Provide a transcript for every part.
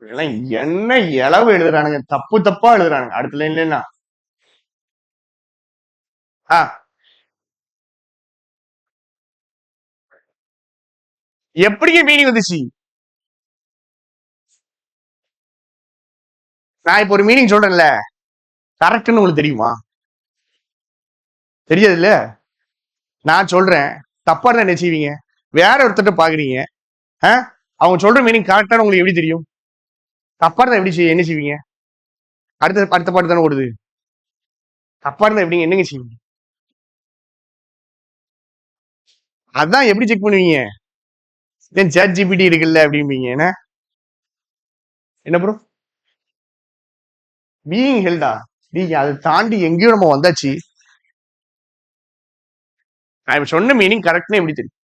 இதெல்லாம் என்ன இளவு எழுதுறானுங்க, தப்பு தப்பா எழுதுறானுங்க. அடுத்த லைன்ல எப்படி மீனிங் வந்துச்சு? நான் இப்ப ஒரு மீனிங் சொல்றேன்ல, கரெக்ட்னு உங்களுக்கு தெரியுமா? தெரியாது இல்ல. நான் சொல்றேன் தப்பா தான் என்ன செய்வீங்க? வேற ஒருத்தட்ட பாக்குறீங்க, அவங்க சொல்ற மீனிங் கரெக்டான உங்களுக்கு எப்படி தெரியும்? தப்பா இருந்தா எப்படி என்ன செய்வீங்க? அடுத்த பாட்டு தானே ஓடுது. தப்பா இருந்தா எப்படிங்க என்னங்க செய்வீங்க? அதான் எப்படி செக் பண்ணுவீங்க? சேட் ஜிபிடி இருக்குல்ல அப்படிம்பீங்க. என்ன ப்ரோ பீயிங் ஹெல்டா? நீங்க அதை தாண்டி எங்கேயும் நம்ம வந்தாச்சு. நான் சொன்ன மீனிங் கரெக்ட்னு எப்படி தெரியும்?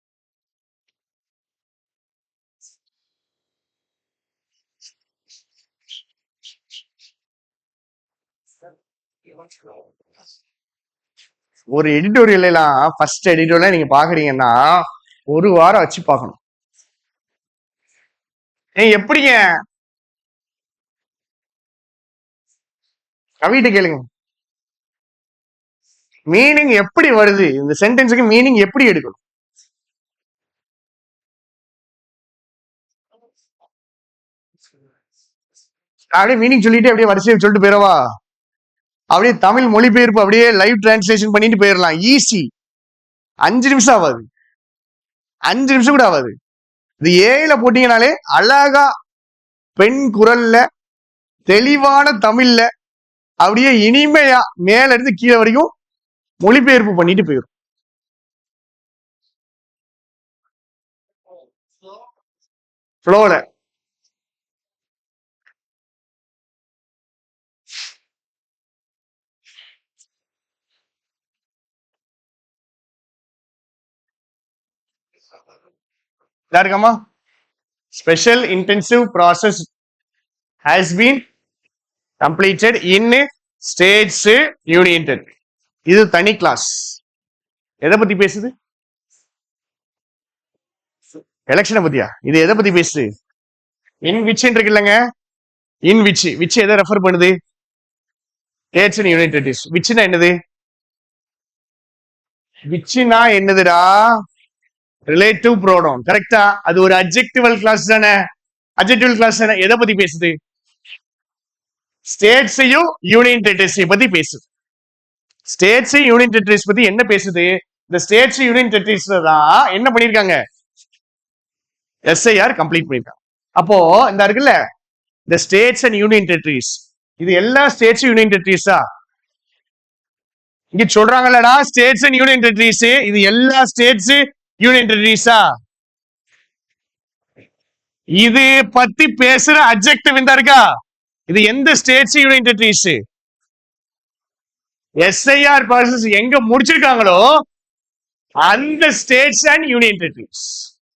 ஒரு எடிட்டோரியல் எல்லாம் ஃபர்ஸ்ட் எடிட்டோரியல் நீங்க பாக்குறீங்கன்னா ஒரு வாரம் வச்சு பார்க்கணும். எப்படிங்க? கவிட்ட கேளுங்க, மீனிங் எப்படி வருது, இந்த சென்டென்ஸுக்கு மீனிங் எப்படி எடுக்கணும்? அப்படியே மீனிங் சொல்லிட்டு அப்படியே வரிசையை சொல்லிட்டு போயிடவா? அப்படியே தமிழ் மொழிபெயர்ப்பு அப்படியே லைவ் டிரான்ஸ்லேஷன் பண்ணிட்டு போயிடலாம். ஈஸி. 5 நிமிஷம் ஆகாது, 5 நிமிஷம் கூட ஆகாது. இது ஏல போட்டீங்கனாலே அழகா பெண் குரல்ல தெளிவான தமிழ்ல அப்படியே இனிமையா மேல இருந்து கீழே வரைக்கும் மொழிபெயர்ப்பு பண்ணிட்டு போயிடும். ஃப்ளோல இருக்காமா? Special intensive process has been completed in states union territory. இது தனி கிளாஸ். எதை பத்தி பேசுது? எலெக்ஷனை பத்தியா? இது எதை பத்தி பேசுது? இன் விச் இருக்கு இல்லைங்க, இன் விச் எதை ரெஃபர் பண்ணுது? States and union territories. விச்னா என்னது? விச்னா என்னதுடா? Relative pronoun. கரெக்டா? அது ஒரு அட்ஜெக்டிவல் கிளாஸ் தானே. அட்ஜெக்டிவல் கிளாஸ் தானே. எதை பத்தி பேசுது? ஸ்டேட்ஸையும் யூனியன் டெரிட்டரிஸையும் பத்தி பேசுது. ஸ்டேட்ஸ் யூனியன் டெரிட்டரிஸ் பத்தி என்ன பேசுது? இந்த ஸ்டேட்ஸ் யூனியன் டெரிட்டரிஸ்ல தான் என்ன பண்ணிருக்காங்க? எஸ்ஐஆர் கம்ப்ளீட் பண்ணிருக்காங்க. அப்போ இந்த இருக்குல்ல, இந்த ஸ்டேட்ஸ் அண்ட் யூனியன் டெரிட்டரிஸ், இது எல்லா ஸ்டேட்ஸ் யூனியன் டெரிட்டரிஸா? இங்க சொல்றாங்கல்லடா ஸ்டேட்ஸ் அண்ட் யூனியன் டெரிட்டரிஸ், இது எல்லா ஸ்டேட்ஸ் யூனியன் டெரிட்டரிஸா? இது பத்தி பேசுற அட்ஜெக்டிவ் இந்த இருக்கா? இது எந்த states union territories? SIR process எங்க முடிச்சிருக்காங்களோ அந்த ஸ்டேட்ஸ் அண்ட் யூனியன் டெரிட்டரிஸ்.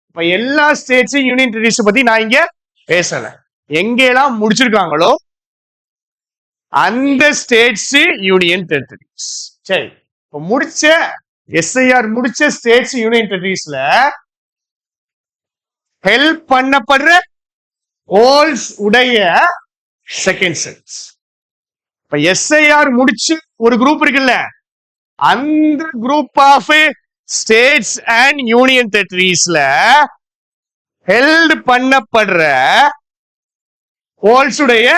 இப்ப எல்லா ஸ்டேட்ஸ் யூனியன் டெரிட்டரிஸ் பத்தி நான் இங்க பேசல. எங்கெல்லாம் முடிச்சிருக்காங்களோ அந்த ஸ்டேட்ஸ் யூனியன் டெரிட்டரிஸ். சரி, இப்ப முடிச்ச எஸ்ஐஆர் முடிச்ச ஸ்டேட்ஸ் யூனியன் டெரிட்டரிஸ்ல ஹெல்ப் பண்ணப்படுற ஹோல்ஸ் உடைய செகண்ட் சென்ஸ். இப்ப எஸ்ஐஆர் முடிச்சு ஒரு குரூப் இருக்குல்ல, அந்த group of states and union டெரிட்டரிஸ்ல ஹெல்ட் பண்ணப்படுற ஹோல்ஸ் உடைய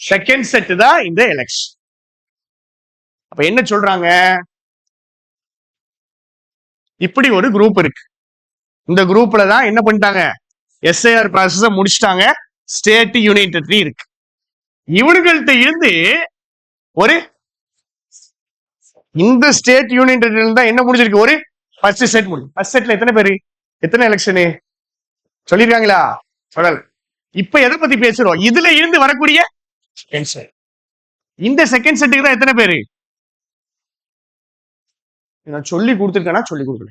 செகண்ட் செட் தான் இந்த எலெக்ஷன். அப்ப என்ன சொல்றாங்க? இப்படி ஒரு குரூப் இருக்கு. இந்த குரூப்ல தான் என்ன பண்ணிட்டாங்க? எஸ்ஐஆர் ப்ராசஸ முடிச்சிட்டாங்க. ஸ்டேட் யூனியன் டெரிட்டரி இருக்கு. இவர்கள்ட்ட இருந்து ஒரு இந்த ஸ்டேட் யூனியன் டெரிட்டரி தான் என்ன முடிஞ்சிருக்கு? ஒரு ஃபர்ஸ்ட் செட் முடியும். ஃபர்ஸ்ட் செட்ல எத்தனை பேரு, எத்தனை எலெக்ஷனு சொல்லிருக்காங்களா? சொல்லல. இப்ப எதை பத்தி பேசுறோம்? இதுல இருந்து வரக்கூடிய இந்த செகண்ட் செட்டுக்கு தான் எத்தனை பேரு? நான் சொல்லி கொடுத்துருக்கேன்னா சொல்லி கொடுக்கல,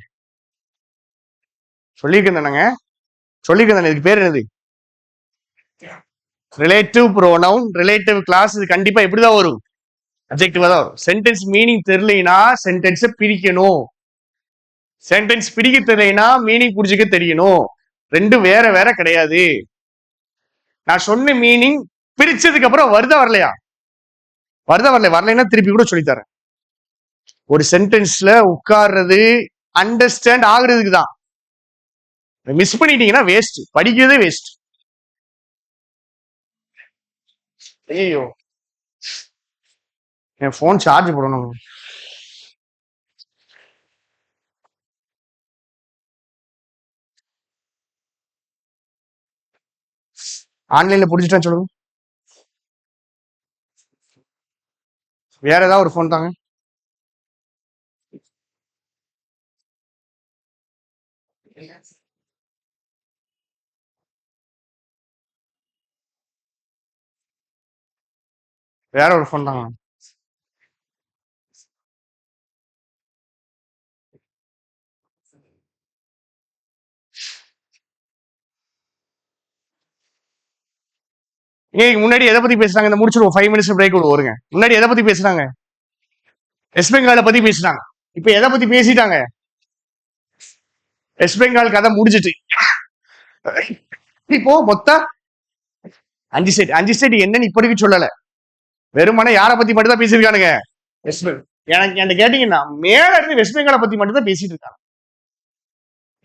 சொல்லியிருக்கேன் தானங்க, சொல்லியிருக்கேன். இதுக்கு பேர் என்னது? Relative pronoun, relative clause. இது கண்டிப்பா எப்படிதான் வரும்? அட்ஜெக்டிவா தான் வரும். சென்டென்ஸ் மீனிங் தெரியலைன்னா சென்டென்ஸை பிரிக்கணும். சென்டென்ஸ் பிரிக்க தெரியலைன்னா மீனிங் புரிஞ்சுக்க தெரியணும். ரெண்டு வேற வேற கிடையாது. நான் சொன்ன மீனிங் பிரிச்சதுக்கு அப்புறம் வருதா வரலையா? வரலைன்னா திருப்பி கூட சொல்லித்தரேன். ஒரு சென்டென்ஸ்ல உட்கார்றது அண்டர்ஸ்டாண்ட் ஆகுறதுக்கு தான். மிஸ் பண்ணிட்டீங்கன்னா வேஸ்ட், படிக்கிறதே வேஸ்ட். ஐயோ, என் போன் சார்ஜ் போடணும். ஆன்லைன்ல புடிச்சிட்டேன் சொல்லுங்க. வேற ஏதாவது ஒரு போன் தாங்க. வேற ஒரு போன் தாங்க. முன்னாடி எதை பத்தி பேசுறாங்க? இந்த முடிச்சிருவோம், 5 மினிட்ஸ் பிரேக் வருங்க. முன்னாடி எதை பத்தி பேசுறாங்க? வெஸ்ட் பெங்கால பத்தி பேசுறாங்க. இப்ப எதை பத்தி பேசிட்டாங்க? வெஸ்ட் பெங்கால் கதை முடிஞ்சிட்டு இப்போ மொத்தம் 5 ஸ்டேட் என்னன்னு இப்படிக்கு சொல்லல. வெறுமனே யாரை பத்தி மட்டும் தான் பேசியிருக்கானுங்க? வெஸ்ட் பெங்கால். எனக்கு என்ன கேட்டீங்கன்னா மேல இருந்து வெஸ்ட் பெங்காலை பத்தி மட்டும் தான் பேசிட்டு இருக்காங்க.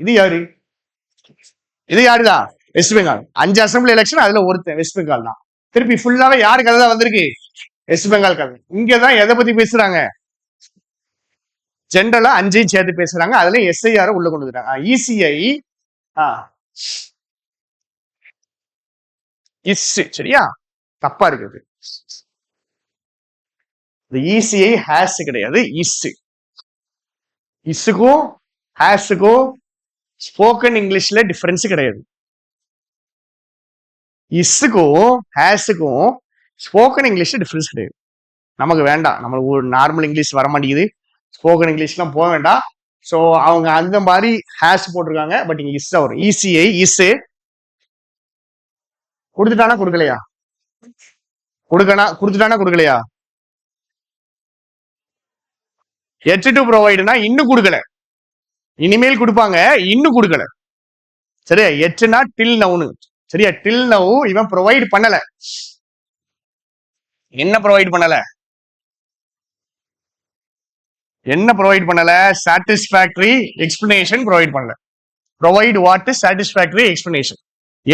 இது யாரு? இது யாருதான்? வெஸ்ட் பெங்கால். 5 அசம்பிளி எலெக்ஷன், அதுல ஒருத்தன் வெஸ்ட் பெங்கால் தான். திருப்பி ஃபுல்லாவே யாரு கதை தான் வந்திருக்கு? வெஸ்ட் பெங்கால் கதை. இங்கதான் எதை பத்தி பேசுறாங்க? ஜென்ரலா 5ஐயும் சேர்த்து பேசுறாங்க. அதுல எஸ்ஐஆர் உள்ள கொண்டு வந்துட்டாங்க. இசிஐ சரியா? தப்பா இருக்குது. இசிஐ ஹேஸ் கிடையாது, இஸ்ஸுக்கும் ஹேஸுக்கும் ஸ்போக்கன் இங்கிலீஷ்ல டிஃபரன்ஸ் கிடையாது. இஸ்ஸுக்கும் ஹேஸுக்கும் ஸ்போக்கன் இங்கிலீஷ்ல டிஃபரன்ஸ் கிடையாது. நமக்கு வேண்டாம், நம்மளுக்கு ஒரு நார்மல் இங்கிலீஷ் வர மாட்டேங்குது, ஸ்போக்கன் இங்கிலீஷ்லாம் போக வேண்டாம். ஸோ அவங்க அந்த மாதிரி ஹேஸ் போட்டிருக்காங்க. பட் இங்க இஸ் வரும். இசிஐ இஸ் கொடுத்துட்டானா கொடுக்கலையா? கொடுத்துட்டானா கொடுக்கலையா? எட் டு ப்ரொவைடுனா இன்னும் கொடுக்கல, இனிமேல் கொடுப்பாங்க, இன்னும் கொடுக்கல. சரியா? எட்னா டில் நவுனு. சரியா? டில் நவ் இவன் ப்ரொவைட் பண்ணல. என்ன ப்ரொவைட் பண்ணல? என்ன ப்ரொவைட் பண்ணல? சாட்டிஸ்ஃபேக்டரி எக்ஸ்பிளனேஷன் ப்ரொவைட் பண்ணல. Provide what? Satisfactory explanation.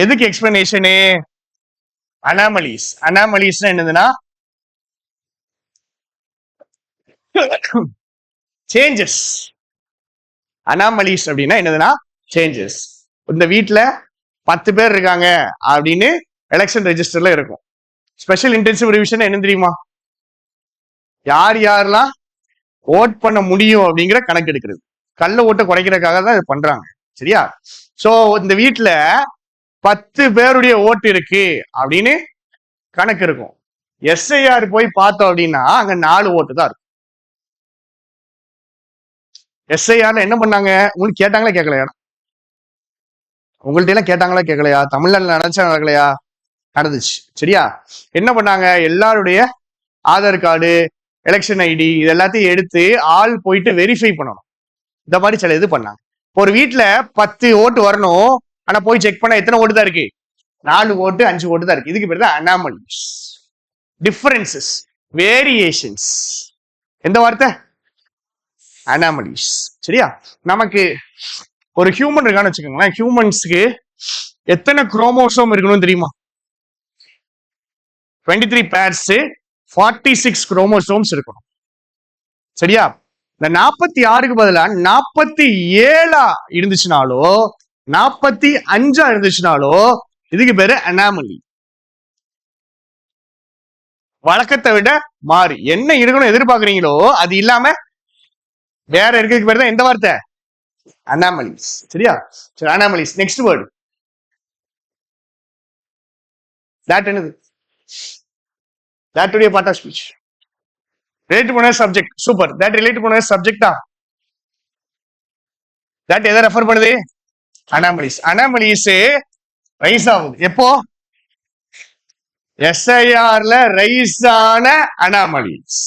எதுக்கு எக்ஸ்பிளனேஷனு? அனாமலிஸ். அனாமலிஸ்னா என்னதுன்னா சேஞ்சஸ். அனாமலிஸ் அப்படின்னா என்னதுன்னா சேஞ்சஸ். இந்த வீட்டுல 10 பேர் இருக்காங்க அப்படின்னு எலெக்ஷன் ரெஜிஸ்டர்ல இருக்கும். ஸ்பெஷல் இன்டென்சிவ் ரிவிஷன் என்ன தெரியுமா? யார் யாரெல்லாம் ஓட் பண்ண முடியும் அப்படிங்கிற கணக்கு எடுக்கிறது. கள்ள ஓட்டை குறைக்கிறதுக்காக தான் இது பண்றாங்க. சரியா? சோ இந்த வீட்டுல 10 பேருடைய ஓட்டு இருக்கு அப்படின்னு கணக்கு இருக்கும். எஸ்ஐஆர் போய் பார்த்தோம் அப்படின்னா அங்க 4 ஓட்டு தான் இருக்கும். எஸ்ஐஆர்ல என்ன பண்ணாங்க? உங்களுக்கு கேட்டாங்களா கேட்கலையா? உங்கள்ட்ட எல்லாம் கேட்டாங்களா கேட்கலையா? தமிழ்நாட்டுல நடந்துச்சா நடக்கலையா? நடந்துச்சு. சரியா? என்ன பண்ணாங்க? எல்லாருடைய ஆதார் கார்டு, எலெக்ஷன் ஐடி இது எல்லாத்தையும் எடுத்து ஆள் போயிட்டு வெரிஃபை பண்ணணும். இந்த மாதிரி சில இது பண்ணாங்க. ஒரு வீட்டுல 10 ஓட்டு வரணும், ஆனா போய் செக் பண்ண எத்தனை ஓட்டு தான் இருக்கு? 4 ஓட்டு 5 ஓட்டு தான் இருக்கு. இதுக்கு பேர் தான் அனாமலிஸ், டிஃபரன்சஸ், வேரியேஷன்ஸ். எந்த வார்த்தை? அனாமலிஸ். சரியா? நமக்கு ஒரு ஹியூமன் இருக்கான்னு வச்சுக்கோங்களேன். ஹியூமன்ஸ்க்கு எத்தனை குரோமோசோம் இருக்கணும் தெரியுமா? 23 பேர்ஸ், 46 குரோமோசோம்ஸ் இருக்கணும். சரியா? இந்த 46க்கு பதிலா 47 இருந்துச்சுனாலோ 45 இருந்துச்சுனாலோ இதுக்கு பேரு அனாமலி. வழக்கத்தை விட மாறி என்ன இருக்கணும் எதிர்பார்க்குறீங்களோ அது இல்லாம வேற இருக்கிறதுக்கு பேர் தான் எந்த வார்த்தை? அனாமலிஸ். சரியா? சரி, அனாமலிஸ். நெக்ஸ்ட் வேர்டு that என்னது? that உடைய பார்ட் ஆஃப் ஸ்பீச். ரிலேட் பண்ண சப்ஜெக்ட். சூப்பர். that ரிலேட் பண்ண சப்ஜெக்டா? that எதை ரெஃபர் பண்ணுது? அனாமலிஸ். அனாமலிஸ் ரைஸ் ஆகுது எப்போ? எஸ்ஐஆர்ல ரைஸ் ஆன anomalies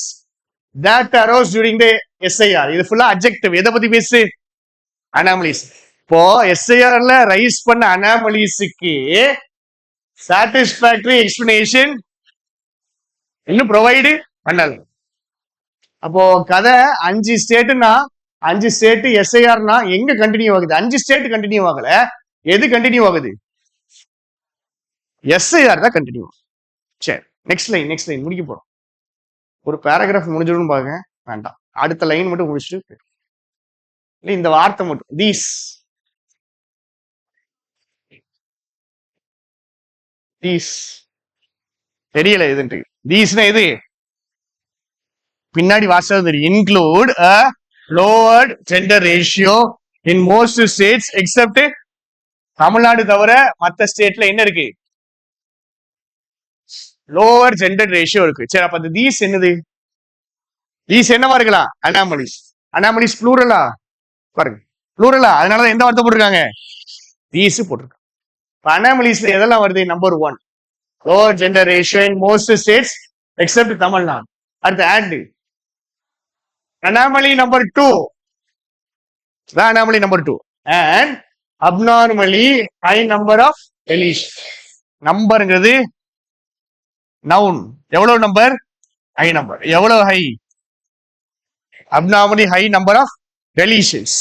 that arose during the SIR. இது ஃபுல்லா அட்ஜெக்டிவ். எதை பத்தி பேசு? அனாமலிஸ். இப்போ எஸ்ஐஆர்ல ரைஸ் பண்ண அனாமலிஸுக்கு சாட்டிஸ்பாக்டரி எக்ஸ்பிளனேஷன் இன்னும் ப்ரொவைடு பண்ணல. அப்போ கதை 5 ஸ்டேட்னா 5 ஸ்டேட் எஸ்ஐஆர்னா எங்க கண்டினியூ ஆகுது? 5 ஸ்டேட் கண்டினியூ ஆகல. எது கண்டினியூ ஆகுது? எஸ்ஐஆர் தான் கண்டினியூ. சரி, நெக்ஸ்ட் லைன் முடிக்க போறோம். ஒரு பேராகிராஃப் முடிஞ்சிடும் பாருங்க, வேண்டாம், அடுத்த லைன் மட்டும் முடிச்சுட்டு இந்த வார்த்தை மட்டும் தீஸ் தெரியல எதுன்ட்டு. தீஸ்னா எது? பின்னாடி வாசல் தெரியும். Include a லோவர்ட் gender ratio in most states accept Tamil Nadu தவிர மற்ற ஸ்டேட்ல என்ன இருக்கு? லோவர் ஜெண்டர் ரேஷியோ இருக்கு. சரி, அப்ப அந்த தீஸ் என்னது? தீஸ் என்னவா இருக்கலாம்? அனாமலிஸ். அனாமலிஸ் ப்ளூரலா? பாருங்க, ப்ளூரலா, அதனாலதான் எந்த வார்த்தை போட்டிருக்காங்க? தீஸ் போட்டிருக்காங்க. அனாமலிஸ்ல எதெல்லாம் வருது? Number 1 lower gender ratio in most states accept Tamil Nadu. அடுத்து add anomaly number 2. Anomaly number 2 and abnormally high number of deletion. நம்பர்ங்கிறது நவுன். எவ்வளவு நம்பர்? High number. எவ்வளவு high? abnormally high number of deletions.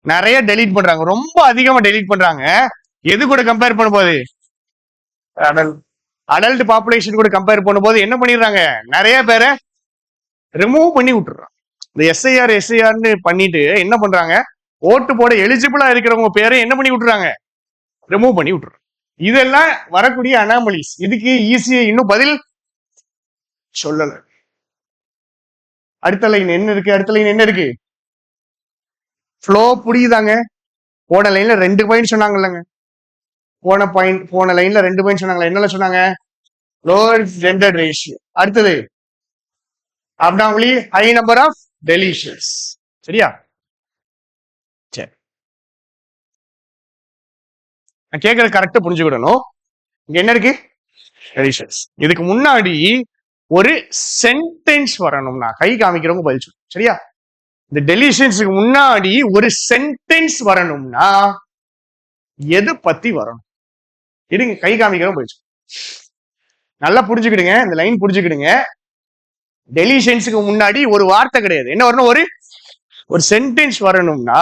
நிறைய டெலீட் பண்றாங்க, ரொம்ப அதிகமா டெலீட் பண்றாங்க. எது கூட கம்பேர் பண்ணும்போது? அடல்ட் பாப்புலேஷன் கூட கம்பேர் பண்ணும்போது என்ன பண்ணிடுறாங்க? நிறைய பேரை ரிமூவ் பண்ணி விட்டுறாங்க. இந்த எஸ்ஐஆர்னு பண்ணிட்டு என்ன பண்றாங்க? ஓட்டு போட எலிஜிபிளா இருக்கிறவங்க பேரை என்ன பண்ணி விட்டுறாங்க? ரிமூவ் பண்ணி விட்டுறாங்க. இதெல்லாம் வரக்கூடிய அனாமலிஸ். இதுக்கு ஈஸியா இன்னும் பதில் சொல்லல. அடுத்த லைன் என்ன இருக்கு? ஃப்ளோ புரியுதாங்க? போன லைன்ல 2 பாயிண்ட் சொன்னாங்கல்லங்க. போன லைன்ல 2 பாயிண்ட் சொன்னாங்களா? என்னெல்லாம் சொன்னாங்க? லோவர் ஜெண்டர் ரேஷியோ, அடுத்தது abnormally high number of deletions. சரியா? சரி, நான் கேட்கறது கரெக்டா புரிஞ்சுக்கிடணும். இங்க என்ன இருக்கு? டெலிஷன்ஸ். இதுக்கு முன்னாடி ஒரு சென்டென்ஸ் வரணும்னா கை காமிக்கிறவங்க பதில் சொல்லு. சரியா? இந்த டெலிஷன்ஸுக்கு முன்னாடி ஒரு சென்டென்ஸ் வரணும்னா எதை பத்தி வரணும்? இருங்க, கை காமிக்கிறவங்க பதில் சொல்லு. நல்லா புரிஞ்சுக்கிடுங்க, இந்த லைன் புரிஞ்சுக்கிடுங்க. டெலிஷன்ஸுக்கு முன்னாடி ஒரு வார்த்தை கிடையாது. என்ன வரணும்? ஒரு சென்டென்ஸ் வரணும்னா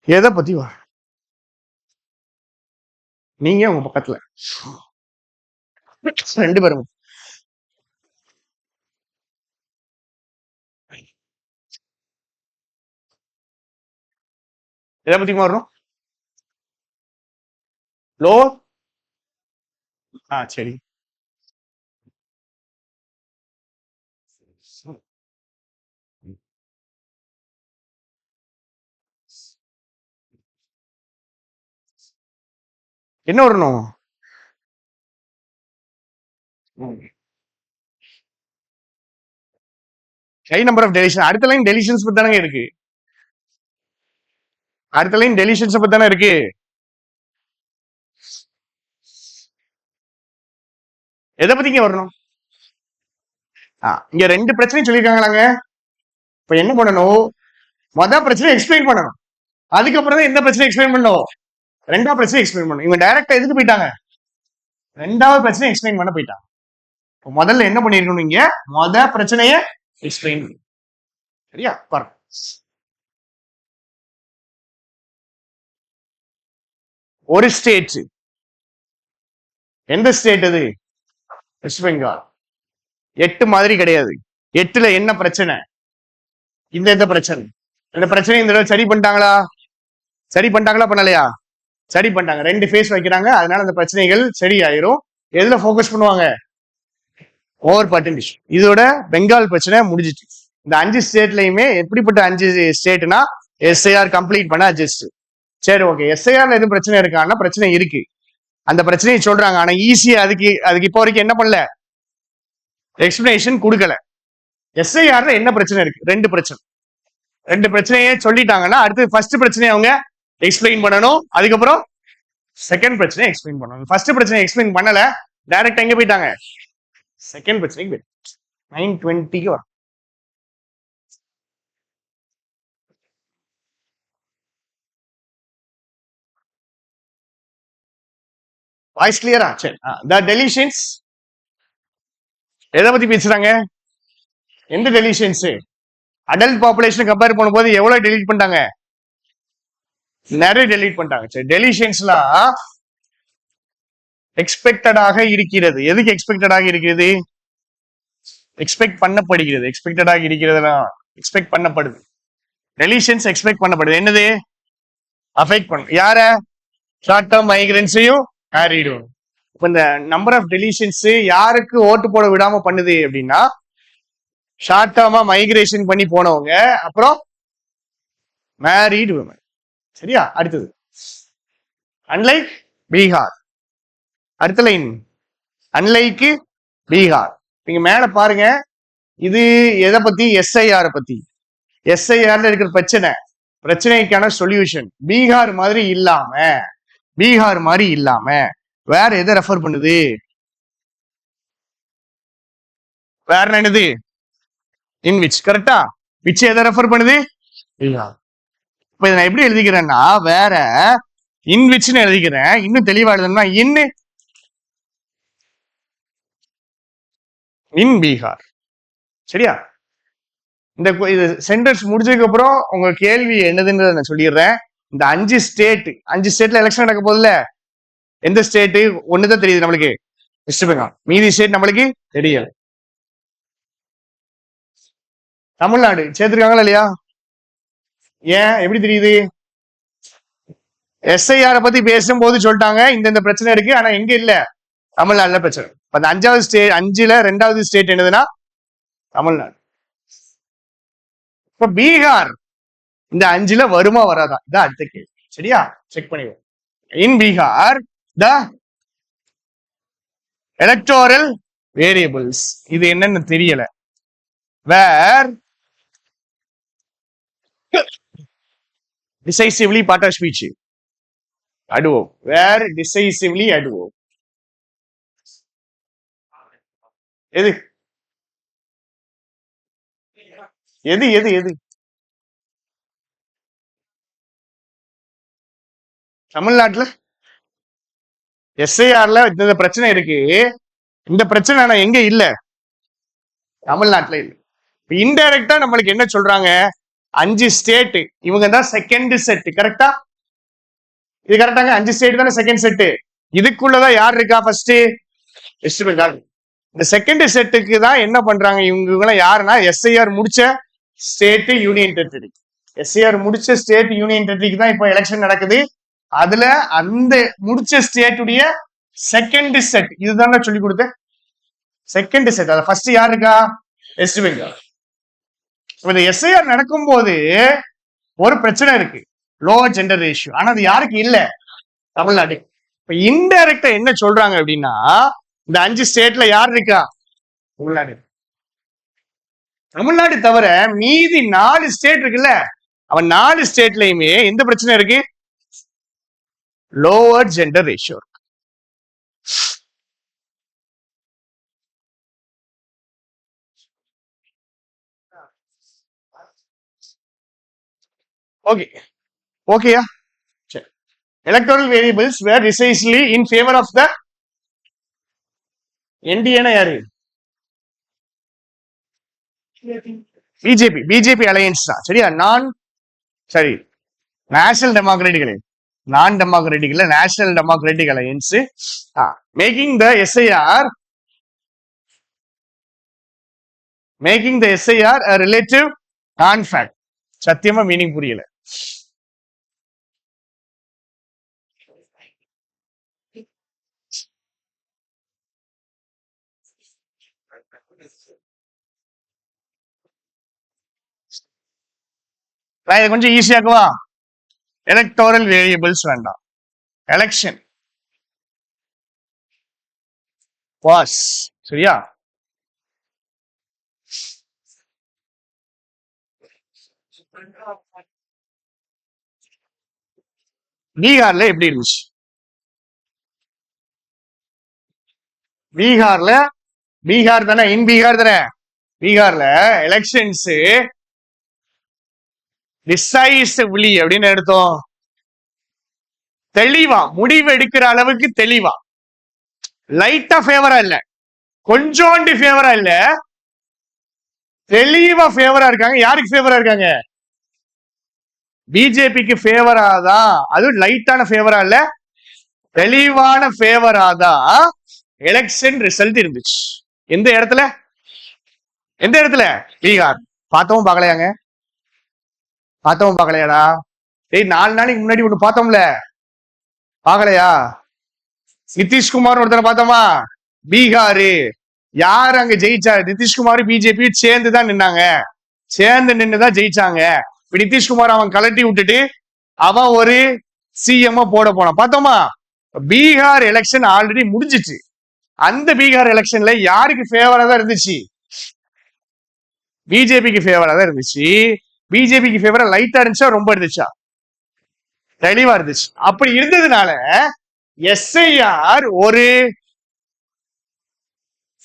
எதை பத்தி வரணும்? நீங்க உங்க பக்கத்துல 2 பேரும் எதை பத்தி வரணும்? லோ சரி, என்ன வரணும்? High number of deletion. அடுத்த லைன் டெலிஷன்ஸ் பத்தி தானே இருக்கு. அடுத்த லைன் டெலிஷன்ஸ் பத்தி தானே இருக்கு. எதை பத்திங்க வரணும்? இங்க 2 பிரச்சனையும் சொல்லியிருக்காங்களாங்க. இப்ப என்ன பண்ணணும்? மொதல் பிரச்சனை எக்ஸ்பிளைன் பண்ணணும். அதுக்கப்புறம் தான் எந்த பிரச்சனை எக்ஸ்பிளைன் பண்ணணும்? 2வது பிரச்சனை எக்ஸ்பிளைன் பண்ணணும். இவங்க டைரக்டா எதுக்கு போயிட்டாங்க? 2வது பிரச்சனை எக்ஸ்பிளைன் பண்ண போயிட்டாங்க. முதல்ல என்ன பண்ணிருக்கணும்? இங்க மொதல் பிரச்சனைய எக்ஸ்பிளைன். சரியா? பாருங்க, ஒரு ஸ்டேட். எந்த ஸ்டேட் அது? வெஸ்ட் பெங்கால். 8 மாதிரி கிடையாது. 8ல என்ன பிரச்சனை? இந்த பிரச்சனை. இந்த பிரச்சனை இந்த தடவை சரி பண்ணிட்டாங்களா பண்ணலையா? சரி பண்ணிட்டாங்க. 2 ஃபேஸ் வைக்கிறாங்க, அதனால அந்த பிரச்சனைகள் சரி ஆயிரும். எதுல போக்கஸ் பண்ணுவாங்க? Over partition. இதோட பெங்கால் பிரச்சனை முடிஞ்சிச்சு. இந்த 5 ஸ்டேட்லயுமே எப்படிப்பட்ட 5 ஸ்டேட்னா எஸ்ஐஆர் கம்ப்ளீட் பண்ண அட்ஜஸ்ட். சரி, ஓகே. எஸ்ஐஆர்ல எதுவும் பிரச்சனை இருக்கான்னா பிரச்சனை இருக்கு. அந்த பிரச்சனையை சொல்றாங்க. ஆனா ஈஸியா அதுக்கு இப்போ வரைக்கும் என்ன பண்ணல? எக்ஸ்பிளனேஷன் கொடுக்கல. எஸ்ஐஆர்ல என்ன பிரச்சனை இருக்கு? 2 பிரச்சனையே சொல்லிட்டாங்கன்னா அடுத்து ஃபர்ஸ்ட் பிரச்சனையை அவங்க எக்ஸ்பிளைன் பண்ணணும். அதுக்கப்புறம் செகண்ட் பிரச்சனை எக்ஸ்பிளைன் பண்ணணும். ஃபர்ஸ்ட் பிரச்சனை எக்ஸ்பிளைன் பண்ணல, டைரக்டா எங்க போயிட்டாங்க? செகண்ட் பிரச்சனைக்கு போயிட்டாங்க. 9:20க்கு வரும். வாய்ஸ் கிளியரா? சரி. த டெலிஷன்ஸ் எதை பத்தி பேசுறாங்க? எந்த டெலிஷன்ஸ்? அடல்ட் பாப்புலேஷன் கம்பேர் பண்ணும்போது எவ்வளவு டெலீட் பண்ணிட்டாங்க? நிறைய டெலீட் பண்ணிட்டாங்க. சரி, டெலிஷன்ஸ்லாம் எக்ஸ்பெக்டடாக இருக்கிறது. எதுக்கு எக்ஸ்பெக்டடாக இருக்கிறது? எக்ஸ்பெக்ட் பண்ணப்படுகிறது. எக்ஸ்பெக்டடாக இருக்கிறதுனா எக்ஸ்பெக்ட் பண்ணப்படுது. டெலிஷன்ஸ் எக்ஸ்பெக்ட் பண்ணப்படுது. என்னது? அஃபெக்ட் பண்ணும். யார? ஷார்ட் டேர்ம் மைக்ரன்ஸையும் மேரிடும். இப்ப இந்த நம்பர் ஆஃப் டெலிஷன்ஸ் யாருக்கு ஓட்டு போட விடாம பண்ணுது அப்படின்னா, ஷார்ட் டேர்மா மைக்ரேஷன் பண்ணி போனவங்க, அப்புறம் மேரிட் விமன். சரியா? அடுத்தது அன்லைக் பீகார். அடுத்த லைன் அன்லைக் பீகார். நீங்க மேல பாருங்க, இது எதை பத்தி? எஸ்ஐஆர் பத்தி. எஸ்ஐஆர்ல இருக்கிற பிரச்சனைக்கான சொல்யூஷன் பீகார் மாதிரி இல்லாம வேற எதை ரெஃபர் பண்ணுது? வேற என்னது? In which. கரெக்டா? விச் எதை ரெஃபர் பண்ணுது? பீகார். இப்ப இதை நான் எப்படி எழுதிக்கிறேன்னா, வேற இன் விச்னு எழுதிக்கிறேன். இன்னும் தெளிவா எழுதணும்னா இன் பீகார். சரியா? இந்த சென்டென்ஸ் முடிஞ்சதுக்கு அப்புறம் உங்க கேள்வி என்னதுன்றத நான் சொல்லிடுறேன். இந்த 5 ஸ்டேட்ல எலெக்ஷன் நடக்க போதுல, எந்த ஸ்டேட்? ஒண்ணுதான் தெரியுது நம்மளுக்கு, வெஸ்ட் பெங்கால். மீதி ஸ்டேட் நம்மளுக்கு தெரியல. தமிழ்நாடு சேர்த்திருக்காங்களா இல்லையா? ஏன்? எப்படி தெரியுது? எஸ்ஐஆர் பத்தி பேசும்போது சொல்லிட்டாங்க இந்த பிரச்சனை இருக்கு. ஆனா எங்க இல்ல? தமிழ்நாடுல பிரச்சனை. அந்த 5வது ஸ்டேட், 5ல 2வது ஸ்டேட் என்னதுன்னா தமிழ்நாடு. இப்ப பீகார் இந்த 5ல வருமா வராதா? இதான் அடுத்த கேள்வி. சரியா? செக் பண்ணிடுவோம். In Bihar the electoral variables, இது என்னன்னு தெரியல. Where decisively part of speech adverb. Where decisively adverb. எது எது எது எது? தமிழ்நாட்டுல எஸ்ஐஆர்ல இந்த பிரச்சனை இருக்கு. இந்த பிரச்சனை ஆனா எங்க இல்ல? தமிழ்நாட்டுல இல்ல. இன்டைரக்டா நம்மளுக்கு என்ன சொல்றாங்க? 5 ஸ்டேட் இவங்க தான் செகண்ட் செட். கரெக்டா? இது கரெக்டாங்க? 5 ஸ்டேட் தானே செகண்ட் செட். இதுக்குள்ளதான் யார் இருக்கா? First west Bengal. இந்த செகண்ட் செட்டுக்கு தான் என்ன பண்றாங்க இவங்க யாருன்னா, எஸ்ஐஆர் முடிச்ச ஸ்டேட் யூனியன் டெரிட்டரி. எஸ்ஐஆர் முடிச்ச ஸ்டேட் யூனியன் டெரிட்டரிக்கு தான் இப்போ எலெக்ஷன் நடக்குது. அதுல அந்த முடிச்ச ஸ்டேட்டுடைய செகண்ட் செட் இதுதான் சொல்லி கொடுத்தேன். Second set. அது ஃபர்ஸ்ட் யார் இருக்கா? வெஸ்ட் பெங்கால். இந்த எஸ்ஐஆர் நடக்கும் போது ஒரு பிரச்சனை இருக்கு, லோவர் ஜெண்டர் ரேஷியோ. ஆனா அது யாருக்கு இல்ல? தமிழ்நாடு. இப்ப இன்டைரக்டா என்ன சொல்றாங்க அப்படின்னா, இந்த 5 ஸ்டேட்ல யார் இருக்கா? தமிழ்நாடு. தமிழ்நாடு தவிர மீதி 4 ஸ்டேட் இருக்குல்ல, அவன் 4 ஸ்டேட்லயுமே எந்த பிரச்சனை இருக்கு? Lower gender ratio. ஓகே ஓகேயா? சரி. Electoral variables were precisely in favour of the என்டிஏனா யாரு? பிஜேபி அலையன்ஸ் தான். சரியா? சரி, நேஷனல் டெமோக்ராட்டிக் நான் டெமோக்ராட்டிக் இல்ல, national democratic alliance making the SIR relative conflict. சத்தியமா மீனிங் புரியல. நான் இதை கொஞ்சம் ஈஸியாக்குவா. எலக்டோரல் வேரியபிள்ஸ் வேண்டாம். Election pass. சரியா? பீகார்ல எப்படி இருந்துச்சு? பீகார் தானே, இன் பீகார் தானே. பீகார்ல எலெக்ஷன்ஸ் டிசைசிவ்லி அப்படின்னு எடுத்தோம். தெளிவா முடிவு எடுக்கிற அளவுக்கு தெளிவா லைட்டா ஃபேவரா இல்ல, கொஞ்சோண்டு ஃபேவரா இல்ல, தெளிவா ஃபேவரா இருக்காங்க. யாருக்கு ஃபேவரா இருக்காங்க? பிஜேபிக்கு ஃபேவரா தான். அதுவும் லைட்டான ஃபேவரா இல்ல, தெளிவான ஃபேவரா தான் எலெக்ஷன் ரிசல்ட் இருந்துச்சு. எந்த இடத்துல? எந்த இடத்துல? பீகார். பார்த்தவும் பார்க்கலையாங்க? பார்த்தவும் பார்க்கலையாடா? ஏய், 4 நாளைக்கு முன்னாடி ஒண்ணு பார்த்தோம்ல, பார்க்கலையா? நிதிஷ்குமார் ஒருத்தனை பார்த்தோமா? பீகாரு. யார் அங்க ஜெயிச்சா? நிதிஷ்குமார் பிஜேபி சேர்ந்து தான் நின்னாங்க, சேர்ந்து நின்னுதான் ஜெயிச்சாங்க. இப்ப நிதிஷ்குமார் அவன் கலட்டி விட்டுட்டு அவன் ஒரு சிஎம் போட போனான், பார்த்தோமா? பீகார் எலெக்ஷன் ஆல்ரெடி முடிஞ்சிச்சு. அந்த பீகார் எலெக்ஷன்ல யாருக்கு ஃபேவரா தான் இருந்துச்சு? பிஜேபிக்கு ஃபேவரா தான் இருந்துச்சு. பிஜேபிக்கு ஃபேவரா லைட்டா இருந்துச்சா ரொம்ப இருந்துச்சா? தெளிவா இருந்துச்சு. அப்படி இருந்ததுனால எஸ்ஐஆர் ஒரு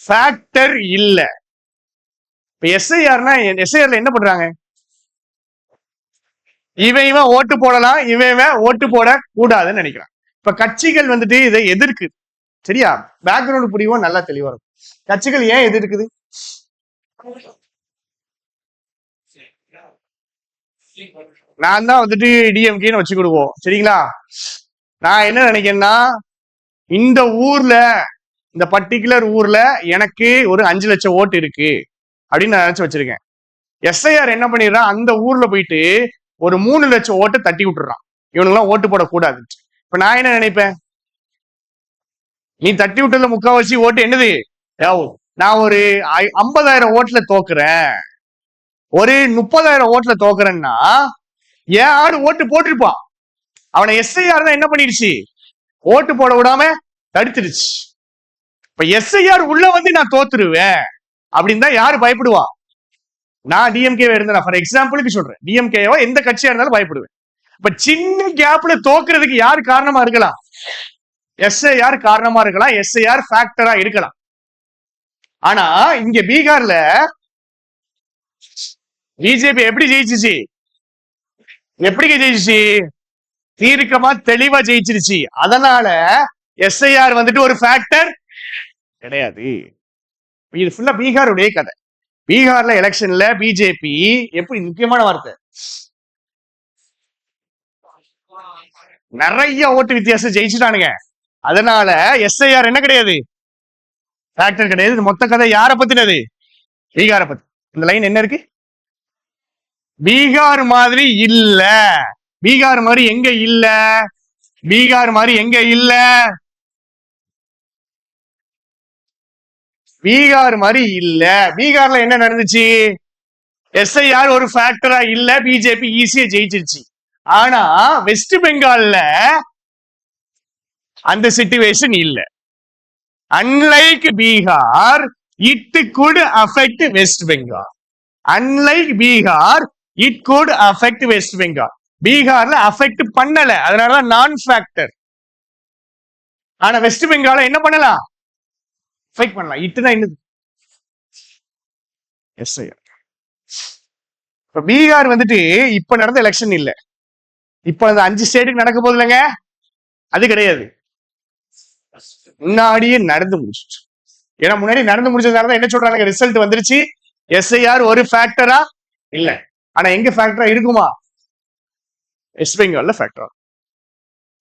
ஃபேக்டர் இல்ல. இப்ப எஸ்ஐஆர்னா எஸ்ஐஆர்ல என்ன பண்றாங்க? இவன் ஓட்டு போடலாம், இவன் ஓட்டு போட கூடாதுன்னு நினைக்கிறான். இப்ப கட்சிகள் வந்துட்டு இதை எதிர்க்கு. சரியா? பேக்ரவுண்ட் புரியும், நல்லா தெளிவா இருக்கும். கட்சிகள் ஏன் எதிர்க்குது? நான் தான் வந்துட்டு டிஎம்கேன்னு வச்சுக்கிடுவோம், சரிங்களா? நான் என்ன நினைக்கிறேன்னா, இந்த ஊர்ல, இந்த பர்டிகுலர் ஊர்ல எனக்கு ஒரு 5 லட்சம் ஓட்டு இருக்கு அப்படின்னு நான் நினைச்சு வச்சிருக்கேன். எஸ்ஐஆர் என்ன பண்ணிடுறான், அந்த ஊர்ல போயிட்டு ஒரு 3 லட்சம் ஓட்டு தட்டி விட்டுறான், இவனுங்களாம் ஓட்டு போடக்கூடாது. இப்ப நான் என்ன நினைப்பேன், நீ தட்டி விட்டதுல முக்காவாசி ஓட்டு என்னது? நான் ஒரு 50,000 ஓட்டுல தோக்குறேன், ஒரு 30,000 ஓட்டுல தோக்குறேன்னா ஏன் ஆடு ஓட்டு போட்டிருப்பான். அவனை எஸ்ஐஆர் தான் என்ன பண்ணிடுச்சு, ஓட்டு போட விடாம தடுத்துடுச்சு. இப்ப எஸ்ஐஆர் உள்ள வந்து நான் தோத்துருவேன் அப்படின்னு தான் யாரு பயப்படுவா? நான் டிஎம்கேவா இருந்தேன், ஃபார் எக்ஸாம்பிளுக்கு சொல்றேன், டிஎம்கேவா எந்த கட்சியா இருந்தாலும் பயப்படுவேன். இப்ப சின்ன கேப்ல தோக்குறதுக்கு யாரு காரணமா இருக்கலாம்? எஸ்ஐஆர் காரணமா இருக்கலாம், எஸ்ஐஆர் ஃபேக்டரா இருக்கலாம். ஆனா இங்க பீகார்ல பிஜேபி எப்படி ஜெயிச்சிச்சு? எப்படி ஜெயிச்சிச்சு? தீர்க்கமா தெளிவா ஜெயிச்சிருச்சு. அதனால எஸ்ஐஆர் வந்துட்டு ஒரு ஃபேக்டர் கிடையாது. இது ஃபுல்லா பீகாருடைய கதை. பீகார்ல எலெக்ஷன்ல பிஜேபி எப்படி, முக்கியமான வார்த்தை, நிறைய ஓட்டு வித்தியாசம் ஜெயிச்சுட்டானுங்க. அதனால எஸ்ஐஆர் என்ன கிடையாது, ஃபேக்டர் கிடையாது. மொத்த கதை யாரை பத்தினது? பீகாரை பத்தி. இந்த லைன் என்ன இருக்கு? பீகார் மாதிரி இல்ல. பீகார் மாதிரி எங்க இல்ல? பீகார் மாதிரி எங்க இல்ல? பீகார் மாதிரி இல்ல. பீகார்ல என்ன நடந்துச்சு? எஸ்ஐஆர் ஒரு ஃபேக்டரா இல்ல, பிஜேபி ஈஸியா ஜெயிச்சிருச்சு. ஆனா வெஸ்ட் பெங்கால்ல அந்த சிச்சுவேஷன் இல்ல. Unlike Bihar, it good affect west Bengal. Unlike Bihar, it good affect west Bengal. பீகார்ல அஃபெக்ட் பண்ணல, அதனாலதான் நான் ஃபேக்டர். ஆனா வெஸ்ட் பெங்கால என்ன பண்ணலாம்? அஃபெக்ட் பண்ணலாம். இட்டுதான் என்னது? எஸ்ஐஆர். இப்ப பீகார் வந்துட்டு இப்ப நடந்த எலெக்ஷன் இல்ல, இப்ப அந்த 5 ஸ்டேட்டுக்கு நடக்க போது இல்லைங்க, அது கிடையாது. முன்னாடியே நடந்து முடிச்சிச்சு. ஏன்னா முன்னாடி நடந்து முடிச்சதுனால என்ன சொல்றாங்க, ரிசல்ட் வந்துருச்சு. எஸ்ஐஆர் ஒரு ஃபேக்டரா இல்ல. ஆனா எங்க ஃபேக்டரா இருக்குமா? வெஸ்ட் பெங்கால்ல ஃபேக்டரா.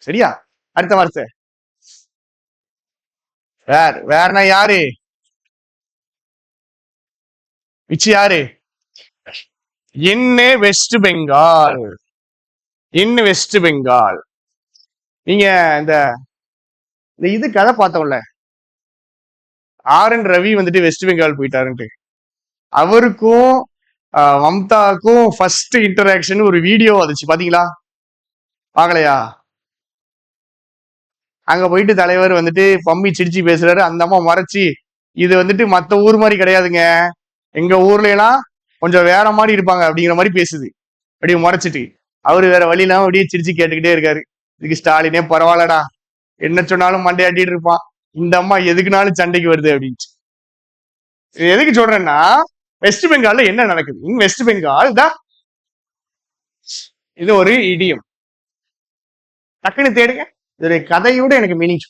சரியா? அடுத்த வார்த்தை வேறனா யாரு? விச்சு யாரு? இன்னு வெஸ்ட் பெங்கால். இன்னு வெஸ்ட் பெங்கால். நீங்க இந்த இது கதை பார்த்தோம்ல, RN ரவி வந்துட்டு வெஸ்ட் பெங்கால் போயிட்டாருன்ட்டு, அவருக்கும் மம்தாக்கும் ஃபர்ஸ்ட் இன்டராக்ஷன் ஒரு வீடியோ வந்துச்சு, பாத்தீங்களா? பாக்கலையா? அங்க போயிட்டு தலைவர் வந்துட்டு பம்மி சிரிச்சு பேசுறாரு, அந்த அம்மா மறைச்சு, இது வந்துட்டு மத்த ஊர் மாதிரி கிடையாதுங்க, எங்க ஊர்ல எல்லாம் கொஞ்சம் வேற மாதிரி இருப்பாங்க அப்படிங்கிற மாதிரி பேசுது. அப்படியே மறைச்சிட்டு அவரு வேற வழி இல்லாம அப்படியே சிரிச்சு கேட்டுக்கிட்டே இருக்காரு. இதுக்கு ஸ்டாலினே பரவாயில்லடா, என்ன சொன்னாலும் மண்டையாட்டிட்டு இருப்பான், இந்த அம்மா எதுக்குனாலும் சண்டைக்கு வருது அப்படின்னு. எதுக்கு சொல்றேன்னா, வெஸ்ட் பெங்கால்ல என்ன நடக்குது? வெஸ்ட் பெங்கால் தான் இது ஒரு இடியம். டக்குன்னு தேடுங்க, இதோடைய கதையோட எனக்கு மீனிங்.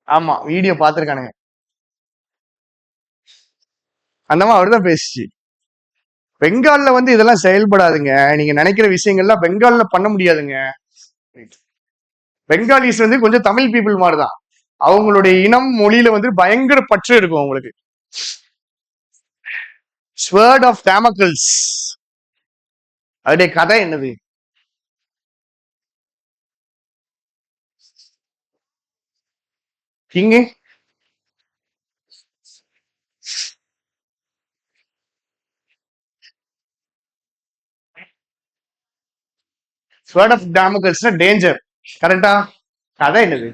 ஆமா, வீடியோ பாத்துருக்கானுங்க. அந்தமா அவர்தான் பேசிச்சு. பெங்கால்ல வந்து இதெல்லாம் செயல்படாதுங்க. நீங்க நினைக்கிற விஷயங்கள்லாம் பெங்கால்ல பண்ண முடியாதுங்க. பெங்காலிஸ் வந்து கொஞ்சம் தமிழ் பீப்புள் மாதிரிதான். அவங்களுடைய இனம் மொழியில வந்து பயங்கர பற்று இருக்கும் அவங்களுக்கு. ஸ்வர்ட் ஆஃப் டேமக்கிள்ஸ் அதோடைய கதை என்னது? கிங்கு ஸ்வர்ட் ஆஃப் டேமக்கிள்ஸ்னா டேஞ்சர். கரெக்டா? கதை என்னது?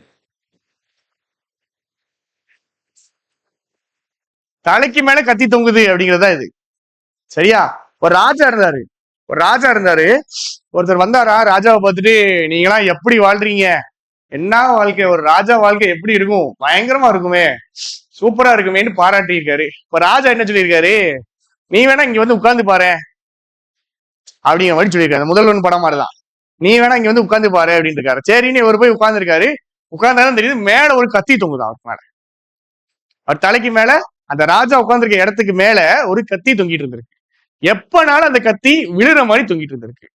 தலைக்கு மேல கத்தி தொங்குது அப்படிங்கறதா இது. சரியா? ஒரு ராஜா இருந்தாரு. ஒரு ராஜா இருந்தாரு. ஒருத்தர் வந்தாரா, ராஜாவை பார்த்துட்டு, நீங்களாம் எப்படி வாழ்றீங்க, என்ன வாழ்க்கை, ஒரு ராஜா வாழ்க்கை எப்படி இருக்கும், பயங்கரமா இருக்குமே, சூப்பரா இருக்குமேன்னு பாராட்டி இருக்காரு. இப்ப ராஜா என்ன சொல்லியிருக்காரு, நீ வேணா இங்க வந்து உட்கார்ந்து பாரு அப்படிங்கிற மாதிரி சொல்லியிருக்காரு. முதல்வன் படம் மாதிரிதான். நீ வேணா இங்க வந்து உட்கார்ந்து பாரு அப்படின்னு இருக்காரு. சரின்னு ஒரு போய் உட்கார்ந்துருக்காரு. உட்கார்ந்தாலும் தெரியுது மேல ஒரு கத்தி தொங்குதான் அவர் மேல. அவர் தலைக்கு மேல, அந்த ராஜா உட்கார்ந்துருக்க இடத்துக்கு மேல ஒரு கத்தி தொங்கிட்டு இருந்திருக்கு. எப்பனாலும் அந்த கத்தி விழுற மாதிரி தொங்கிட்டு இருந்திருக்கு.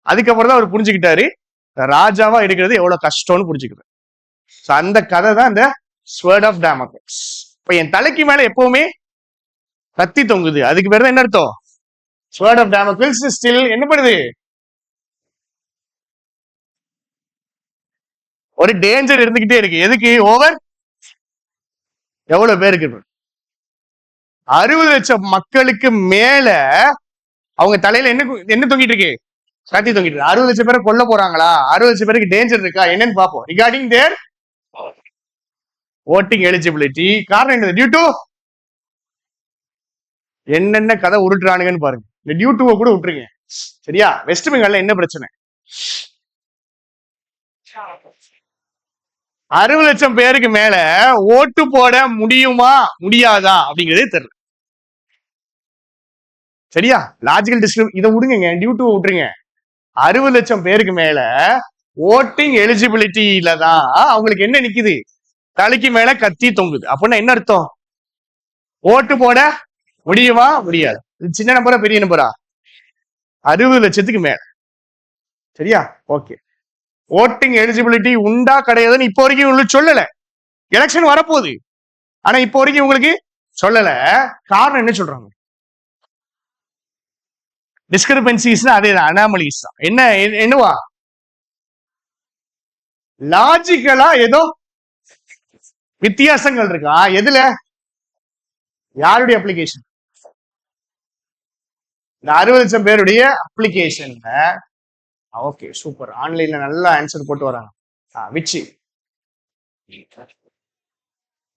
அதுக்கப்புறம் தான் அவர் புரிஞ்சுக்கிட்டாரு ராஜாவா இருக்கிறது எவ்வளவு கஷ்டம்னு புரிஞ்சுக்கிறார். அந்த கதை தான் இந்த ஸ்வர்ட் ஆஃப் டேமக்கிள்ஸ். இப்ப என் தலைக்கு மேல எப்பவுமே கத்தி தொங்குது, அதுக்கு பேர் தான் என்ன அர்த்தம்? ஸ்வர்ட் ஆஃப் டேமக்கிள்ஸ் ஸ்டில் என்ன பண்ணுது, ஒரு டேஞ்சர் இருந்துகிட்டே இருக்கு. எதுக்கு? ஓவர் எவ்வளவு பேருக்கு? 60 லட்சம் மக்களுக்கு மேல அவங்க தலையில என்ன என்ன தொங்கிட்டு இருக்கு? கத்தி தொங்கிட்டு இருக்கு. 60 லட்சம் பேரை கொல்ல போறாங்களா? 60 லட்சம் பேருக்கு டேஞ்சர் இருக்கா என்னன்னு பாப்போம். ரிகார்டிங் தேர் ஓட்டிங் எலிஜிபிலிட்டி. காரணம் என்னது? டியூ டு என்னென்ன கதை உருட்டுறானுங்கன்னு பாருங்க. இந்த டியூ டுவை கூட விட்டுருங்க. சரியா? வெஸ்ட் பெங்கால்ல என்ன பிரச்சனை? 60 லட்சம் பேருக்கு மேல ஓட்டு போட முடியுமா முடியாதா அப்படிங்கிறதே தெரியல. சரியா? லாஜிக்கல் டிஸ்கிரிப் இதை விடுங்க, டியூ டு விட்டுருங்க. 60 லட்சம் பேருக்கு மேல ஓட்டிங் எலிஜிபிலிட்டியில தான் அவங்களுக்கு என்ன நிக்குது, தலைக்கு மேல கத்தி தொங்குது. அப்படின்னா என்ன அர்த்தம்? ஓட்டு போட முடியுமா முடியாது. சின்ன நம்பரா பெரிய நம்பரா? 60 லட்சத்துக்கு மேல. சரியா? ஓகே. ஓட்டிங் எலிஜிபிலிட்டி உண்டா கிடையாதுன்னு இப்போ வரைக்கும் உங்களுக்கு சொல்லல. எலெக்ஷன் வரப்போகுது, ஆனா இப்போ வரைக்கும் உங்களுக்கு சொல்லல. காரணம் என்ன சொல்றாங்க? டிஸ்கிரிபன்சிஸ் அதேதான், அனாமலிஸ் தான். என்னவா? லாஜிக்கலா ஏதோ வித்தியாசங்கள் இருக்கா? எதுல? யாருடைய அப்ளிகேஷன்? இந்த 60 லட்சம் பேருடைய அப்ளிகேஷன்ல. Okay, super. ஆன்லைன்ல நல்லா ஆன்சர் போட்டு வராங்க. விச்சி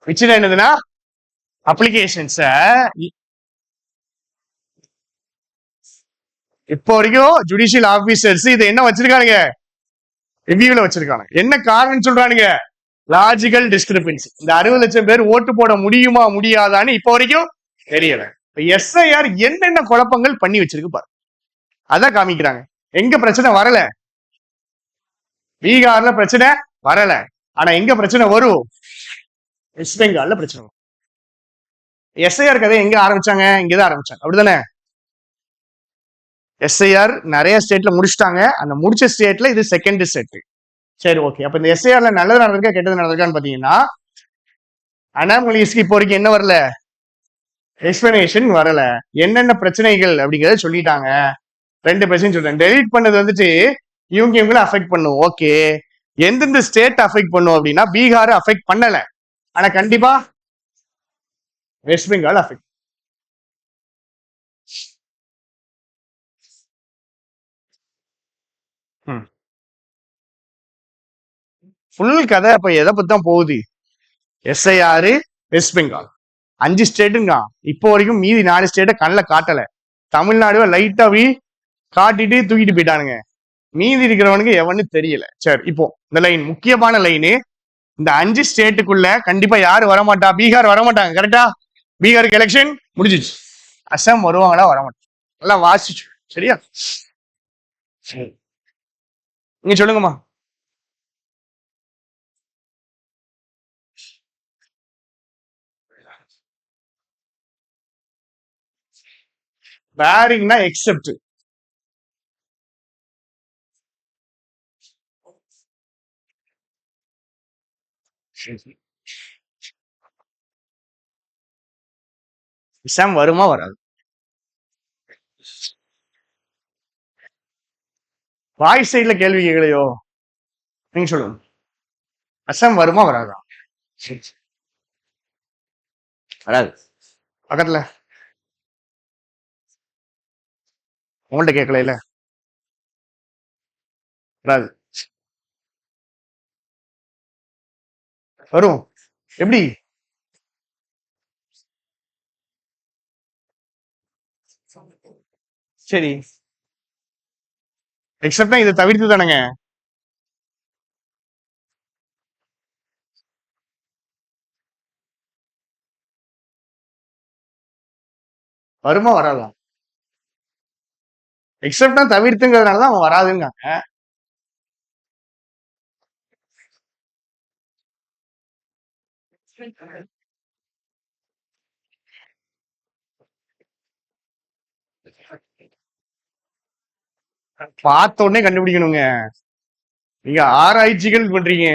விச்சில என்னதுன்னா அப்ளிகேஷன்ஸ இப்போ வரைக்கும் ஜுடிஷியல் ஆபீசர்ஸ் இதை என்ன வச்சிருக்கானுங்க? ரிவ்யூல வச்சிருக்காங்க. என்ன காரணம் சொல்றானுங்க? Logical discrepancy. இந்த 60 லட்சம் பேர் ஓட்டு போட முடியுமா முடியாதான்னு இப்போ வரைக்கும் தெரியல. எஸ்ஐஆர் என்னென்ன குழப்பங்கள் பண்ணி வச்சிருக்கு பாரு, அதான் காமிக்கிறாங்க. எங்க பிரச்சனை வரல? பீகார்ல பிரச்சனை வரல, ஆனா எங்க பிரச்சனை வரும்? வெஸ்ட் பெங்கால்ல பிரச்சனை வரும். எஸ்ஐஆர் கதை எங்க ஆரம்பிச்சாங்க? இங்கதான் ஆரம்பிச்சாங்க, அப்படிதானே? எஸ்ஐஆர் நிறைய ஸ்டேட்ல முடிச்சுட்டாங்க. அந்த முடிச்ச ஸ்டேட்ல இது செகண்ட் ஸ்டேட். சரி, ஓகே. அப்ப இந்த எஸ்ஐஆர்ல நல்லது நடந்திருக்கா கெட்டது நடந்திருக்கான்னு பாத்தீங்கன்னா, அனாமலிஸ்க்கு இப்போ வரைக்கும் என்ன வரல? எக்ஸ்பிளனேஷன் வரல. என்னென்ன பிரச்சனைகள் அப்படிங்கறத சொல்லிட்டாங்க. 2 பிரச்சனை சொல்றேன். டெலிட் பண்ணது வந்துட்டு இவங்களை அஃபெக்ட் பண்ணும். ஓகே. எந்தெந்த ஸ்டேட் அஃபெக்ட் பண்ணும் அப்படின்னா, பீகார் அஃபெக்ட் பண்ணல, ஆனா கண்டிப்பா வெஸ்ட் பெங்கால் அஃபெக்ட். ஃபுல் கதை அப்ப எதை பத்தி தான் போகுது? SIR west Bengal 5 ஸ்டேட்டுங்க. இப்போ வரைக்கும் மீதி 4 ஸ்டேட்டை கண்ணில் காட்டல. தமிழ்நாடு லைட்டா காட்டிட்டு தூக்கிட்டு போயிட்டானுங்க. மீதி இருக்கிறவனுக்கு எவனு தெரியல. சரி, இப்போ இந்த லைன் முக்கியமான லைனு. இந்த 5 ஸ்டேட்டுக்குள்ள கண்டிப்பா யாரு வரமாட்டா? பீகார் வரமாட்டாங்க. கரெக்டா? பீகாருக்கு எலெக்ஷன் முடிஞ்சிச்சு. அசாம் வருவாங்களா? வரமாட்டாங்க. நல்லா வாசிச்சு. சரியா? நீங்க சொல்லுங்கம்மா. பேரிங்னா எக்ஸெப்ட். எக்ஸாம் வருமா வராது? வாய் சைட்ல கேள்வி கேட்கலையோ? நீங்க சொல்லுங்க. எக்ஸாம் வருமா வராதா? வராது. பக்கத்துல உங்கள்ட்ட கேட்கல. வராது. வரும். எப்படி? சரி, எக்ஸப்ட்னா இதை தவிர்த்து தானேங்க. வருமா வராதா? எக்ஸப்ட்னா தவிர்த்துங்கிறதுனாலதான் அவன் வராதுங்காங்க. பார்த்த உடனே கண்டுபிடிக்கணுங்க. நீங்க ஆராய்ச்சிகள் பண்றீங்க.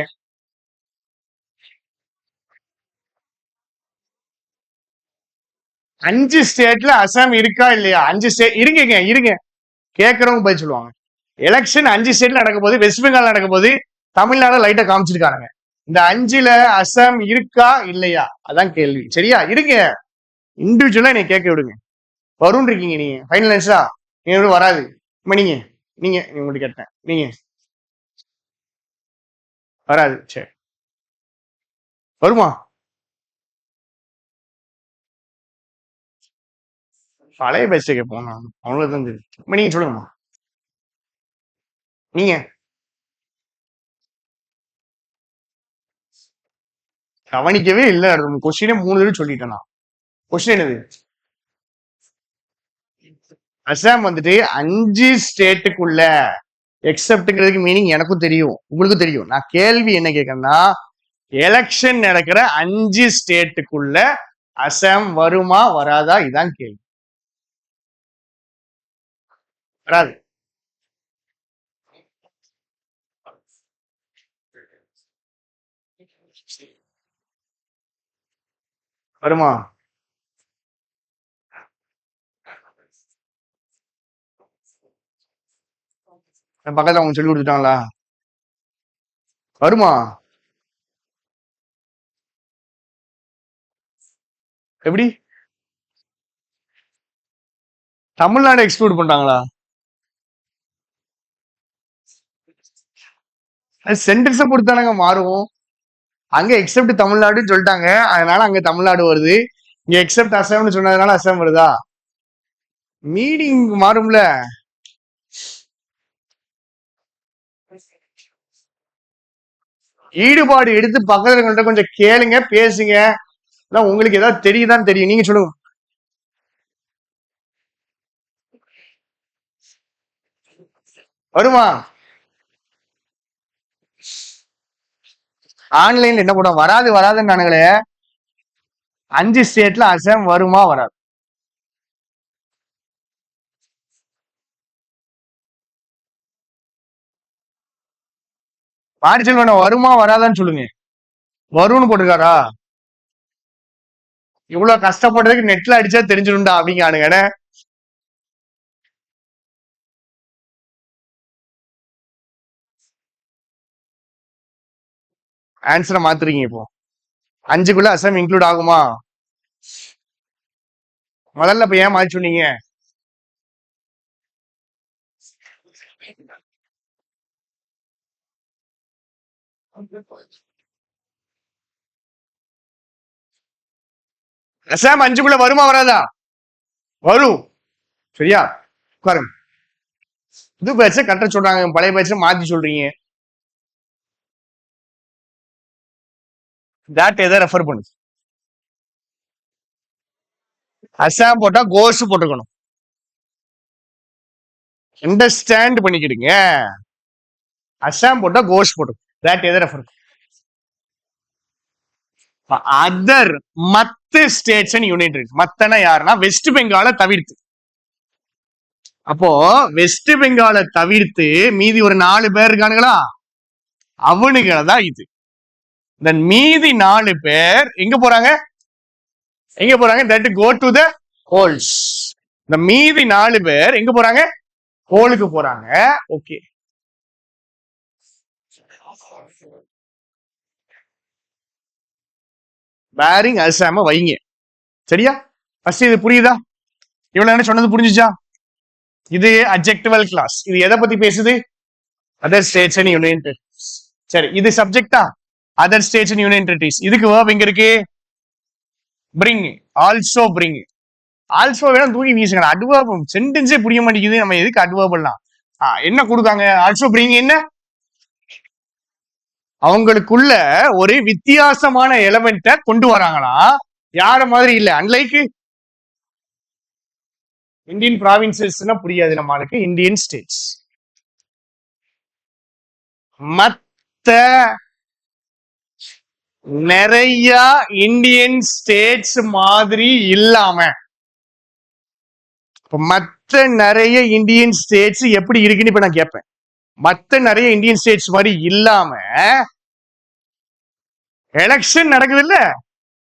அஞ்சு ஸ்டேட்ல அசாம் இருக்கா இல்லையா? அஞ்சு ஸ்டேட் இருங்க இருங்க. கேட்கறவங்க போய் சொல்லுவாங்க. எலெக்ஷன் 5 ஸ்டேட்ல நடக்கும் போது, வெஸ்ட் பெங்கால் நடக்கும் போது தமிழ்நாடு லைட்டா காமிச்சிருக்காங்க. இந்த 5ல அசாம் இருக்கா இல்லையா? அதான் கேள்வி. சரியா? இருங்க. இண்டிவிஜுவலா என்னை கேட்க விடுங்க. வரும் இருக்கீங்க நீங்க. ஃபைனலைஸா நீங்க வராது. நீங்க நீங்க உங்கள்ட்ட கேட்டேன். நீங்க வராது. சரி, வருமா? பழைய பேச்ச கேட்போம். நான் அவ்வளவுதான் தெரியும். நீங்க சொல்லுங்கம்மா. நீங்க கவனிக்கவே இல்லை. கொஸ்டினே 3 தடவை சொல்லிட்டேன் நான். கொஸ்டின் என்னது? அசாம் வந்துட்டு 5 ஸ்டேட்டுக்குள்ள எக்ஸப்ட்ங்கிறதுக்கு மீனிங் எனக்கும் தெரியும், உங்களுக்கும் தெரியும். நான் கேள்வி என்ன கேட்கறேன்னா, எலெக்ஷன் நடக்கிற 5 ஸ்டேட்டுக்குள்ள அசாம் வருமா வராதா? இதான் கேள்வி. வராது. வருமா? பக்கத்துல அவங்க சொல்லி கொடுத்துட்டாங்களா? வருமா? எப்படி? தமிழ்நாடு எக்ஸ்க்ளூட் பண்றாங்களா? அது சென்டென்ஸை பொறுத்தானங்க மாறும். அங்க எக்ஸப்ட் தமிழ்நாடுன்னு சொல்லிட்டாங்க, அதனால அங்க தமிழ்நாடு வருது. இங்க எக்ஸப்ட் அசாம்னு சொன்னதுனால அசாம் வருதா? மீனிங் மாறும்ல. ஈடுபாடு எடுத்து பக்கத்துல கொஞ்சம் கேளுங்க, பேசுங்க. உங்களுக்கு ஏதாவது தெரியுதான்னு தெரியும். நீங்க சொல்லுங்க. வருமா? ஆன்லைன்ல என்ன போடும்? வராது வராதுன்னு நானுங்களே. 5 ஸ்டேட்ல அசாம் வருமா வராது? பாரிச்சல் வேணும். வருமா வராதான்னு சொல்லுங்க. வரும்னு போட்டிருக்காரா? இவ்வளவு கஷ்டப்பட்டதுக்கு நெட்ல அடிச்சா தெரிஞ்சிடும்டா அப்படிங்கானுங்க. ஆன்சரை மாத்துறீங்க இப்போ. 5க்குள்ள அசாம் இன்க்ளூட் ஆகுமா? முதல்ல இப்ப ஏன் மாத்தி சொன்னீங்க? அசாம் 5க்குள்ள வருமா வராதா? வரும். சரியா? உட்காருங்க. புது பேட்ச கட்ட சொல்றாங்க, பழைய பேட்ச மாத்தி சொல்றீங்க. தட் எதை ரெஃபர் பண்ணு? அசாம் போட்டா கோஸ் போட்டுக்கணும். அண்டர்ஸ்டாண்ட் பண்ணிக்கிடுங்க. அசாம் போட்டா கோஷ் போட்டோம். தட் எதை ரெஃபர்? அதர் மத்த ஸ்டேட்ஸ் அண்ட் யூனியன் டெரிட்டரி. மத்தனா யாருன்னா வெஸ்ட் பெங்காலை தவிர்த்து. அப்போ வெஸ்ட் பெங்காலை தவிர்த்து மீதி ஒரு 4 பேர் இருக்கானுங்களா, அவனுங்களை தான் இது. தென் மீதி 4 பேர் எங்க போறாங்க? எங்க போறாங்க? That go to the holes. இந்த மீதி 4 பேர் எங்க போறாங்க? ஹோலுக்கு போறாங்க. ஓகே, பேரிங் அசாம வைங்க. சரியா? ஃபர்ஸ்ட் இது புரியுதா? இவ்வளவு என்ன சொன்னது புரிஞ்சுச்சா? இது அட்ஜெக்டிவல் கிளாஸ். இது எதை பத்தி பேசுது? Other states and union territories. சரி, இது சப்ஜெக்டா? Other states and union territories. இதுக்கு verb எங்க இருக்கு? bring, also bring. ஆல்சோ வேணும் தூக்கி வீசுங்க. அட்வர்ப் சென்டென்ஸே புரிய மாட்டேங்குது. நம்ம எதுக்கு அட்வர்ப் எல்லாம்? என்ன கொடுக்காங்க? ஆல்சோ bring என்ன? அவங்களுக்குள்ள ஒரு வித்தியாசமான எலமெண்ட்டை கொண்டு வராங்களா, யார மாதிரி இல்ல. அன்லைக் இந்தியன் ப்ராவின்சஸ்னா புரியாது நம்மளுக்கு. இந்தியன் ஸ்டேட்ஸ் மத்த நிறைய இந்தியன் ஸ்டேட்ஸ் மாதிரி இல்லாம, மத்த நிறைய இந்தியன் ஸ்டேட்ஸ் எப்படி இருக்குன்னு இப்ப நான் கேட்பேன். மத்த நிறைய இந்தியன் ஸ்டேட்ஸ் மாதிரி இல்லாம எலெக்ஷன் நடக்குது இல்ல,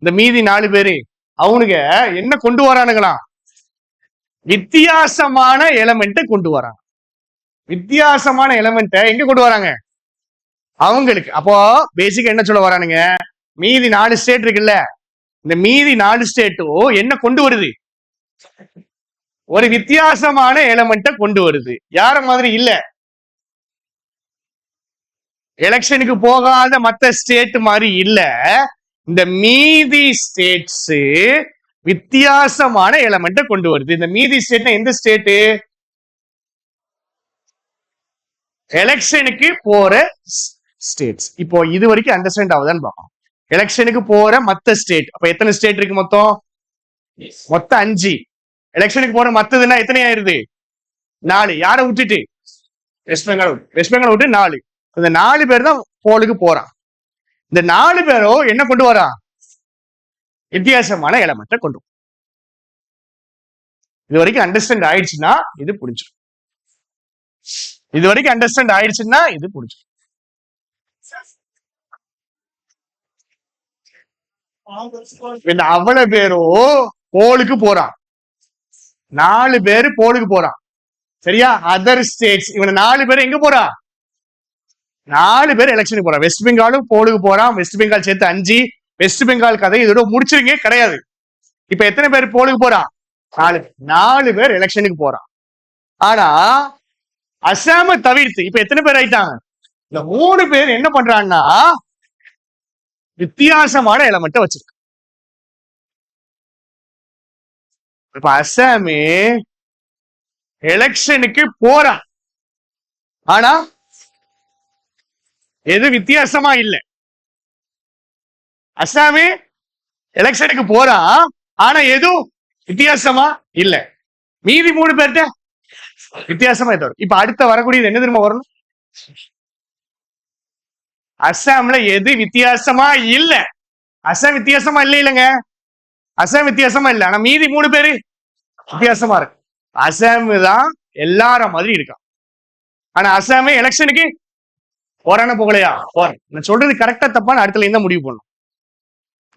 இந்த மீதி 4 பேரு அவனுங்க என்ன கொண்டு வரானுங்களாம்? வித்தியாசமான எலமெண்ட்டை கொண்டு வராங்க. வித்தியாசமான எலமெண்ட்டை எங்க கொண்டு வராங்க? அவங்களுக்கு. அப்போ பேசிக்கா என்ன சொல்ல வரானுங்க? மீதி 4 ஸ்டேட் இருக்குல்ல, இந்த மீதி 4 ஸ்டேட்டும் என்ன கொண்டு வருது? ஒரு வித்தியாசமான எலமெண்ட்டை கொண்டு வருது. யார மாதிரி இல்ல? எலெக்ஷனுக்கு போகாத மத்த ஸ்டேட் மாதிரி இல்ல. இந்த மீதி ஸ்டேட்ஸ் வித்தியாசமான எலமெண்ட்டை கொண்டு வருது. இந்த மீதி ஸ்டேட்னா எந்த ஸ்டேட்? எலெக்ஷனுக்கு போற ஸ்டேட்ஸ். இப்போ இது வரைக்கும் அண்டர்ஸ்டாண்ட் ஆகுதான்னு பார்ப்போம். எலெக்ஷனுக்கு போற மத்த ஸ்டேட். அப்ப எத்தனை ஸ்டேட் இருக்கு மொத்தம்? மொத்தம் 5. எலெக்ஷனுக்கு போற மத்ததுன்னா எத்தனை ஆயிருது? 4. யாரை விட்டுட்டு? வெஸ்ட் பெங்கால். வெஸ்ட் பெங்கால் விட்டு 4. இந்த 4 பேர் தான் போலுக்கு போறான். இந்த 4 பேரும் என்ன கொண்டு வரான்? வித்தியாசமான எலமெண்ட்டை கொண்டு. இது வரைக்கும் அண்டர்ஸ்டாண்ட் ஆயிடுச்சுன்னா இது புரிஞ்சிடும். இது வரைக்கும் அண்டர்ஸ்டாண்ட் ஆயிடுச்சுன்னா இது புரிஞ்சிடும். இந்த அவ்வளவு பேரும் போலுக்கு போறான். 4 பேரு போலுக்கு போறான். சரியா? Other states. இவன் 4 பேர் எங்க போறான்? 4 பேர் எலெக்ஷனுக்கு போறான். வெஸ்ட் பெங்காலும் போலுக்கு போறான். வெஸ்ட் பெங்கால் சேர்த்து 5. வெஸ்ட் பெங்கால் கதை இதோட முடிச்சிருங்க கிடையாது. இப்ப எத்தனை பேர் போலுக்கு போறான்? 4 பேர் எலெக்ஷனுக்கு போறான். ஆனா அசாம தவிர்த்து இப்ப எத்தனை பேர் ஆயிட்டாங்க? இந்த 3 பேர் என்ன பண்றான்னா வித்தியாசமான எலமெண்ட்டை வச்சிருக்கு. இப்ப அசாமே எலெக்ஷனுக்கு போறான். ஆனா எது வித்தியாசமா இல்ல. அசாமே எலெக்ஷனுக்கு போறான். ஆனா எதுவும் வித்தியாசமா இல்ல. மீதி 3 பேர்ட்ட வித்தியாசமா தரும். இப்ப அடுத்த வரக்கூடியது என்ன தெரியுமா வரணும்? அசாம்ல எது வித்தியாசமா இல்ல? அசாம் வித்தியாசமா இல்லைங்க. அசாம் வித்தியாசமா இல்ல. ஆனா மீதி 3 பேரு வித்தியாசமா இருக்கு. அசாம் தான் எல்லார மாதிரி இருக்கான். ஆனா அசாமே எலெக்ஷனுக்கு போறான போகலையா? போறேன். நான் சொல்றது கரெக்டா தப்பான்னு அடுத்துல இருந்தா முடிவு பண்ணும்.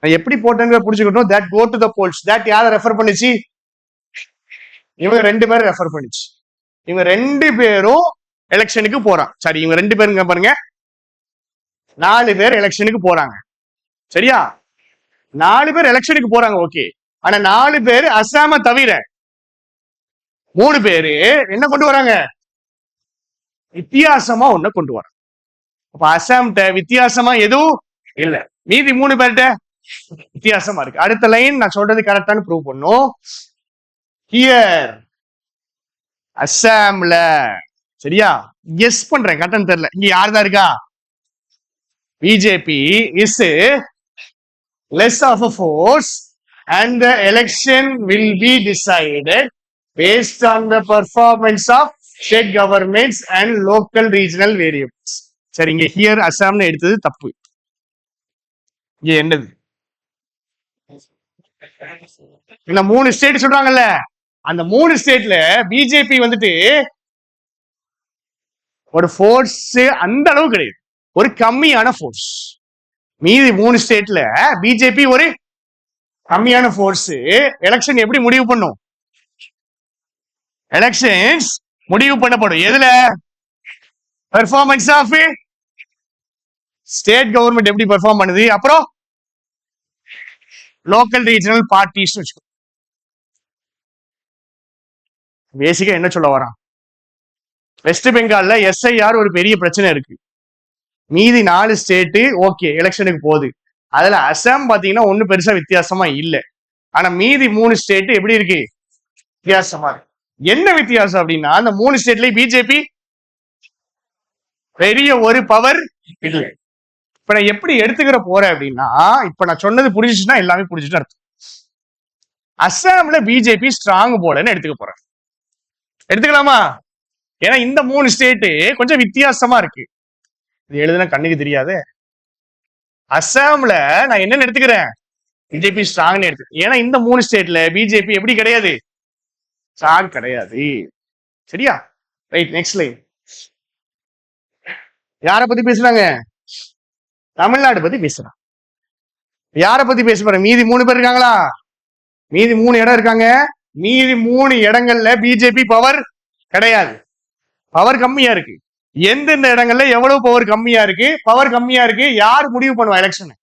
நான் எப்படி போட்டேன்னு புரிஞ்சுக்கணும். That go to the polls. That யாரை ரெஃபர் பண்ணிச்சு? இவங்க 2 பேரும் ரெஃபர் பண்ணிச்சு. இவங்க 2 பேரும் எலெக்ஷனுக்கு போறான். சரி, இவங்க 2 பேருங்க பாருங்க, 4 பேர் எலெக்ஷனுக்கு போறாங்க. சரியா? 4 பேர் எலெக்ஷனுக்கு போறாங்க. ஓகே. ஆனா 4 பேர் அசாம தவிர 3 பேரு என்ன கொண்டு வராங்க? வித்தியாசமா ஒண்ணு கொண்டு வராங்க. அப்ப அசாம்கிட்ட வித்தியாசமா எதுவும் இல்ல. மீதி 3 பேர்கிட்ட வித்தியாசமா இருக்கு. அடுத்த லைன் நான் சொல்றது கரெக்டானு ப்ரூவ் பண்ணும். ஹியர் அசாம்ல. சரியா? கெஸ் பண்றேன், கரெக்டானு தெரியல. இங்க யாருதான் இருக்கா? BJP is less of a force and the election will be decided based on the performance of state governments and local regional variables. சரி, இங்க ஹியர் அசாம்னு எடுத்தது தப்பு. இங்க என்னது? இந்த 3 ஸ்டேட் சொல்றாங்கல்ல, அந்த 3 ஸ்டேட்ல பிஜேபி வந்துட்டு ஒரு ஃபோர்ஸ் அந்த அளவு கிடையாது, ஒரு கம்மியான ஃபோர்ஸ். மீதி 3 ஸ்டேட்ல பிஜேபி ஒரு கம்மியான ஃபோர்ஸ். எலெக்ஷன் எப்படி முடிவு பண்ணும்? எலெக்ஷன்ஸ் முடிவு பண்ணப்படும் எதுல? பெர்ஃபார்மன்ஸ் ஆஃப் ஸ்டேட் கவர்மெண்ட் எப்படி பெர்ஃபார்ம் பண்ணுது, அப்புறம் லோக்கல் ரீஜனல் பார்ட்டிஸ் வச்சுக்கோ. பேசிக்கா என்ன சொல்ல வரான்? வெஸ்ட் பெங்கால்ல எஸ்ஐஆர் ஒரு பெரிய பிரச்சனை இருக்கு. மீதி 4 ஸ்டேட்டு ஓகே எலெக்ஷனுக்கு போகுது. அதுல அசாம் பாத்தீங்கன்னா ஒன்னும் பெருசா வித்தியாசமா இல்லை. ஆனா மீதி 3 ஸ்டேட் எப்படி இருக்கு? வித்தியாசமா இருக்கு. என்ன வித்தியாசம் அப்படின்னா, அந்த 3 ஸ்டேட்லயும் பிஜேபி பெரிய ஒரு பவர் இல்லை. இப்ப நான் எப்படி எடுத்துக்கிற போறேன் அப்படின்னா, இப்ப நான் சொன்னது புரிஞ்சிச்சுன்னா எல்லாமே புரிஞ்சுட்டு அர்த்தம். அசாம்ல பிஜேபி ஸ்ட்ராங் போலன்னு எடுத்துக்க போறேன். எடுத்துக்கலாமா? ஏன்னா இந்த 3 ஸ்டேட்டு கொஞ்சம் வித்தியாசமா இருக்கு. இது எழுதுனா கண்ணுக்கு தெரியாது. அசாம்ல நான் என்னன்னு எடுத்துக்கிறேன்? பிஜேபி ஸ்ட்ராங்னு எடுத்து. ஏன்னா இந்த 3 ஸ்டேட்ல பிஜேபி எப்படி கிடையாது? ஸ்ட்ராங் கிடையாது. சரியா? Right, next line. யார பத்தி பேசுறாங்க? தமிழ்நாடு பத்தி பேசுறான். யார பத்தி பேச போற? மீதி 3 பேர் இருக்காங்களா? மீதி 3 இடம் இருக்காங்க. மீதி 3 இடங்கள்ல பிஜேபி பவர் கிடையாது, பவர் கம்மியா இருக்கு. எந்தெந்த இடங்கள்ல எவ்வளவு பவர் கம்மியா இருக்கு? பவர் கம்மியா இருக்கு. யார் முடிவு பண்ணுவா எலெக்ஷன்?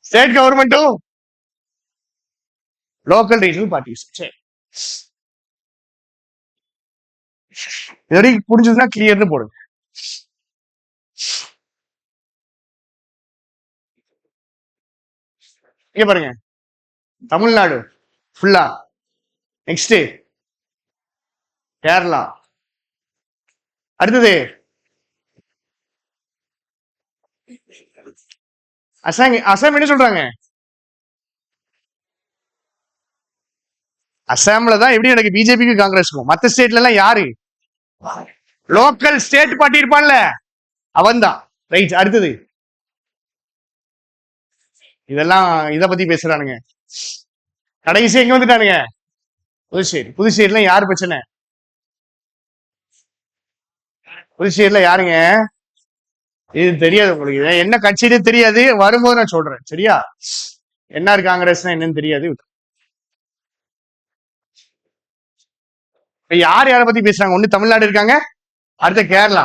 ஸ்டேட் கவர்மெண்ட்டும் லோக்கல் ரீஜனல் பார்ட்டிஸ். சரி, இது புரிஞ்சதுன்னா கிளியர்னு போடுங்க. இங்க பாருங்க, தமிழ்நாடு ஃபுல்லா, நெக்ஸ்ட் கேரளா, அடுத்தது அசாம். என்ன சொல்றாங்க? அசாம்ல தான் எப்படி எனக்கு பிஜேபிக்கு காங்கிரஸுக்கும். மத்த ஸ்டேட்ல எல்லாம் யாரு? லோக்கல் ஸ்டேட் பார்ட்டி இருப்பான்ல, அவன் தான். ரைட், அடுத்தது இதெல்லாம் இத பத்தி பேசுறானுங்க. கடைசி எங்க வந்துட்டானுங்க? புதுச்சேரி. புதுச்சேரியில யாரு பிரச்சனை? புதுச்சேரியில யாருங்க? இது தெரியாது உங்களுக்கு, என்ன கட்சின்னு தெரியாது. வரும்போது நான் சொல்றேன், சரியா? என்ஆர் காங்கிரஸ்னா என்னன்னு தெரியாது. யார் யார பத்தி பேசுறாங்க? ஒண்ணு தமிழ்நாடு இருக்காங்க, அடுத்த கேரளா,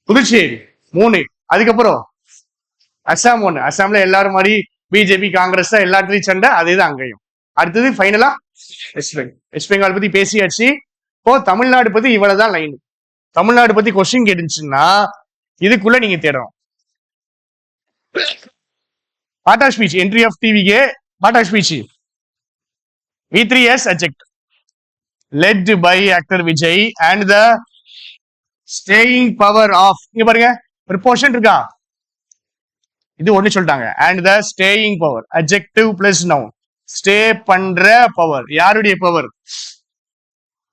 புதுச்சேரி 3, அதுக்கப்புறம் அசாம் 1. அசாம்ல எல்லாரும் மாதிரி பிஜேபி காங்கிரஸ் தான் எல்லாத்துலயும் சண்டை, அதேதான் அங்கேயும். அடுத்தது ஃபைனலா வெஸ்ட் பெங்கால். வெஸ்ட் பெங்கால் பத்தி பேசியாச்சு. இப்போ தமிழ்நாடு பத்தி இவ்வளவுதான் லைன். தமிழ்நாடு பத்தி கொஸ்டின் கேட்டுச்சுன்னா இதுக்குள்ள நீங்க தேடணும். பாட்டா ஸ்பீச், என்ட்ரி ஆஃப் டிவிக்கு பாட்டா speech V3S adject led by actor Vijay and the staying power of, இங்க பாருங்க ப்ரிப்போஷன் இருக்கா? இது ஒண்ணு சொல்லிட்டாங்க. and the staying power adjective plus noun, stay பண்ற பவர். யாருடைய பவர்?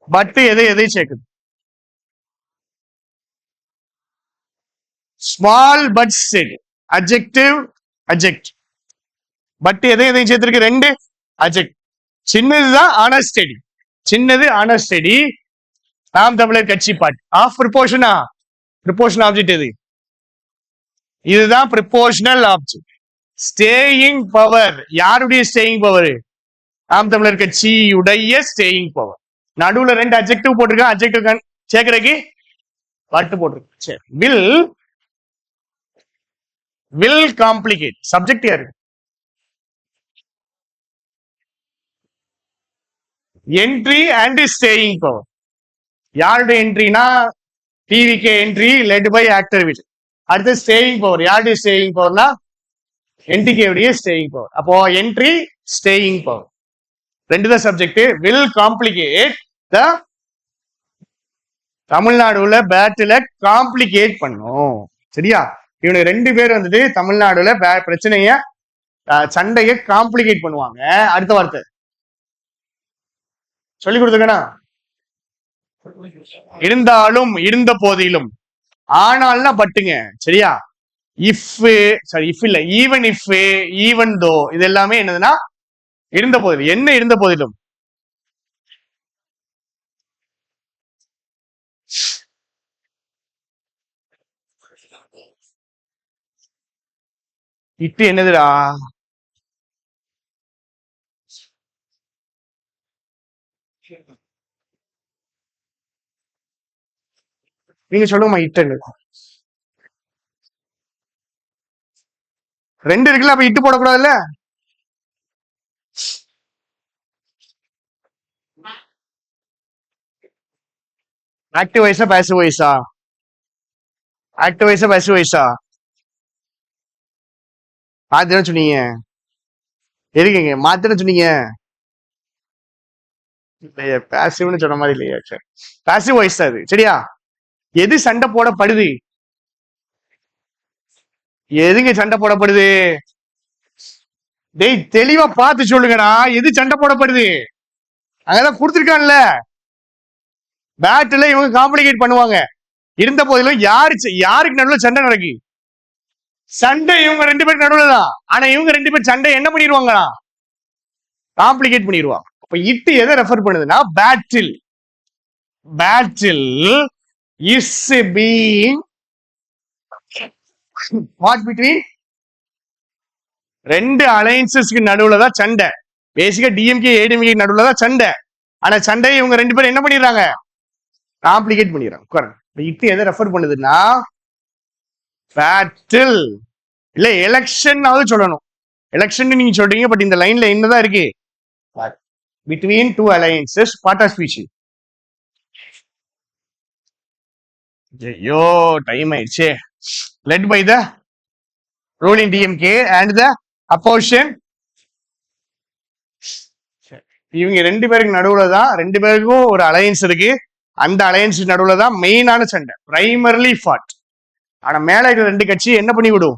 பட் எதை சேர்க்குது? Small but steady, adjective adject. But எதை சேர்த்திருக்கு? 2 அட்ஜெக்ட். சின்னதுதான் ஆனா ஸ்டெடி, சின்னது ஆனா ஸ்டெடி. நாம் தமிழர் கட்சி பாட் ஆஃப் ப்ரிப்போஷனா? ப்ரிப்போஷன் ஆப்ஜெக்ட் எது? இதுதான் ப்ரிப்போஷனல் ஆப்ஜெக்ட். ஸ்டேயிங் பவர், யாருடைய ஸ்டேயிங் பவர்? நாம் தமிழர் கட்சியுடைய ஸ்டேயிங் பவர். நடுவுல 2 அட்ஜெக்டிவ் போட்டிருக்கேன், அட்ஜெக்டிவ் சேர்க்கறதுக்கு பட்டு போட்டிருக்கேன். சரி, வில் காம்ப்ளிகேட், சப்ஜெக்ட் யாரு? Entry and staying power. யாருடைய என்ட்ரினா TVK entry led by actor Vijay. அடுத்து ஸ்டேயிங் பவர், யாருடைய ஸ்டேயிங் பவர்னா என்டிகே உடைய ஸ்டேயிங் பவர். அப்போ என்ட்ரி ஸ்டேயிங் பவர் 2 தான் சப்ஜெக்ட். வில் காம்ப்ளிகேட் த, தமிழ்நாடுல பேட்டில காம்ப்ளிகேட் பண்ணும். சரியா? இவனுக்கு 2 பேர் வந்துட்டு தமிழ்நாடுல பிரச்சனைய சண்டைய காம்ப்ளிகேட் பண்ணுவாங்க. அடுத்த வார்த்தை சொல்லி கொடுத்துக்கணும். இருந்தாலும், இருந்த போதிலும், ஆனால்னா பட்டுங்க. சரியா? இஃப், சாரி இஃப் இல்ல, ஈவன் இஃப், ஈவன் தோ, இது எல்லாமே என்னதுன்னா இருந்த போதிலும். என்ன இருந்த போதிலும்? இட்டு என்னதுடா? நீங்க சொல்லுங்கம்மா, இட்டு ரெண்டு இருக்குல்ல, அப்ப இட்டு போடக்கூடாதுல்ல? ஆக்டிவ் வாய்ஸா பாசிவ் வாய்ஸா? ஆக்டிவ் வாய்ஸா பாசிவ் வாய்ஸா? மாத்திரம் சொன்னீங்க. எதுக்குங்க மாத்திரம் சொன்னீங்க? இல்லையே, பாசிவ்னு சொன்ன மாதிரி இல்லையா? சரி, பாசிவ் வாய்ஸ் அது. சரியா? எது சண்டை போடப்படுது? எதுங்க சண்டை போடப்படுது? டேய், தெளிவா பார்த்து சொல்லுங்கடா, எது சண்டை போடப்படுது? அங்கதான் கொடுத்துருக்கான்ல. பேட்டில் இவங்க காம்ப்ளிகேட் பண்ணுவாங்க. இருந்த போதிலும் யாருக்கு நடுவில் சண்டை நடக்கு? சண்டை இவங்க ரெண்டு பேருக்கு நடுவில் தான். ஆனா இவங்க ரெண்டு பேர் சண்டை என்ன பண்ணிடுவாங்களா? காம்ப்ளிகேட் பண்ணிடுவாங்க. அப்ப இட்டு எதை ரெஃபர் பண்ணுதுன்னா battle. Battle is being what between ரெண்டு அலையன்சஸ்க்கு நடுவுல தான் சண்டை. பேசிக்கா டிஎம்கே ஏடிஎம்கே நடுவுல தான் சண்டை. ஆனா சண்டையை இவங்க ரெண்டு பேரும் என்ன பண்ணிடுறாங்க? காம்ப்ளிகேட் பண்ணிடுறாங்க. இட்டு எதை ரெஃபர் பண்ணுதுன்னா பேட்டில் இல்ல எலெக்ஷன் சொல்லணும். எலெக்ஷன் நீங்க சொல்றீங்க, பட் இந்த லைன்ல என்னதான் இருக்கு? Between two alliances, part of speech. ஐயோ, டைம் ஆயிடுச்சு. Led by the ruling DMK and the opposition. இவங்க ரெண்டு பேருக்கு நடுவுல தான், ரெண்டு பேருக்கும் ஒரு அலையன்ஸ் இருக்கு. அந்த அலையன்ஸ் நடுவுல தான் மெயினான சண்டை, பிரைமர்லி ஃபாட். ஆனா மேல இருக்கிற ரெண்டு கட்சி என்ன பண்ணி விடும்?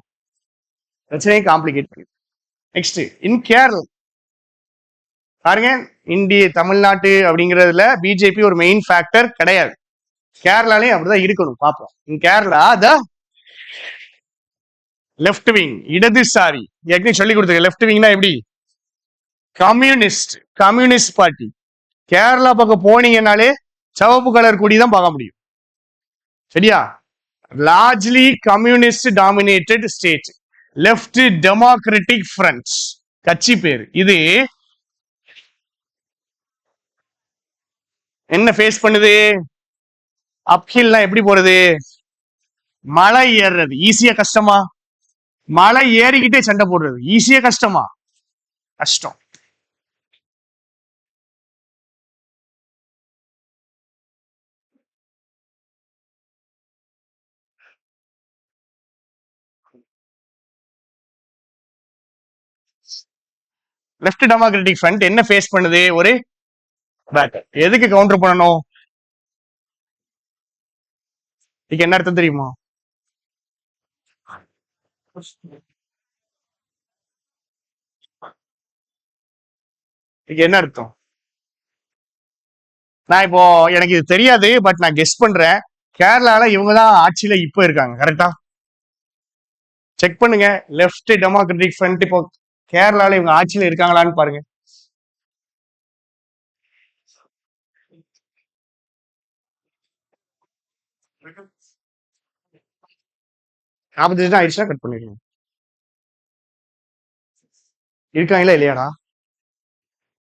பிரச்சனையை காம்ப்ளிகேட் பண்ணி. நெக்ஸ்ட், இன் கேரளா பாருங்க, இந்திய தமிழ்நாட்டு அப்படிங்கிறதுல பிஜேபி ஒரு மெயின் ஃபேக்டர் கிடையாது. கேரளாலையும் அப்படிதான் இருக்கணும். பார்ப்போம். இன் கேரளா த லெஃப்ட் விங், இடதுசாரி, ஏற்கனவே சொல்லி கொடுத்துருக்க. லெஃப்ட் விங்னா எப்படி? Communist party. கேரளா பக்கம் போனீங்கன்னாலே சிவப்பு கலர் கொடி தான் பார்க்க முடியும். சரியா? Largely communist dominated state. Left democratic front கட்சி பேர். இது என்ன ஃபேஸ் பண்ணுது? அப்ஹில்னா எப்படி போறது? மலை ஏறுறது ஈஸியா கஷ்டமா? மலை ஏறிக்கிட்டே சண்டை போடுறது ஈஸியா கஷ்டமா? கஷ்டம். லெஃப்ட் டெமோக்ராட்டிக் ஃப்ரண்ட் என்ன ஃபேஸ் பண்ணுது? ஒரு பேட்டர். எதுக்கு கவுண்டர் பண்ணணும்? இதுக்கு என்ன அர்த்தம் தெரியுமா? இதுக்கு என்ன அர்த்தம்? நான் இப்போ எனக்கு இது தெரியாது, பட் நான் கெஸ் பண்றேன். கேரளால இவங்க தான் ஆட்சியில இப்போ இருக்காங்க. கரெக்டா? செக் பண்ணுங்க. லெஃப்ட் டெமோக்ராட்டிக் ஃப்ரண்ட் இப்போ கேரளால இவங்க ஆட்சியில இருக்காங்களான்னு பாருங்க. ஆயிடுச்சுன்னா கட் பண்ணிருக்கணும். இருக்காங்களா இல்லையாடா?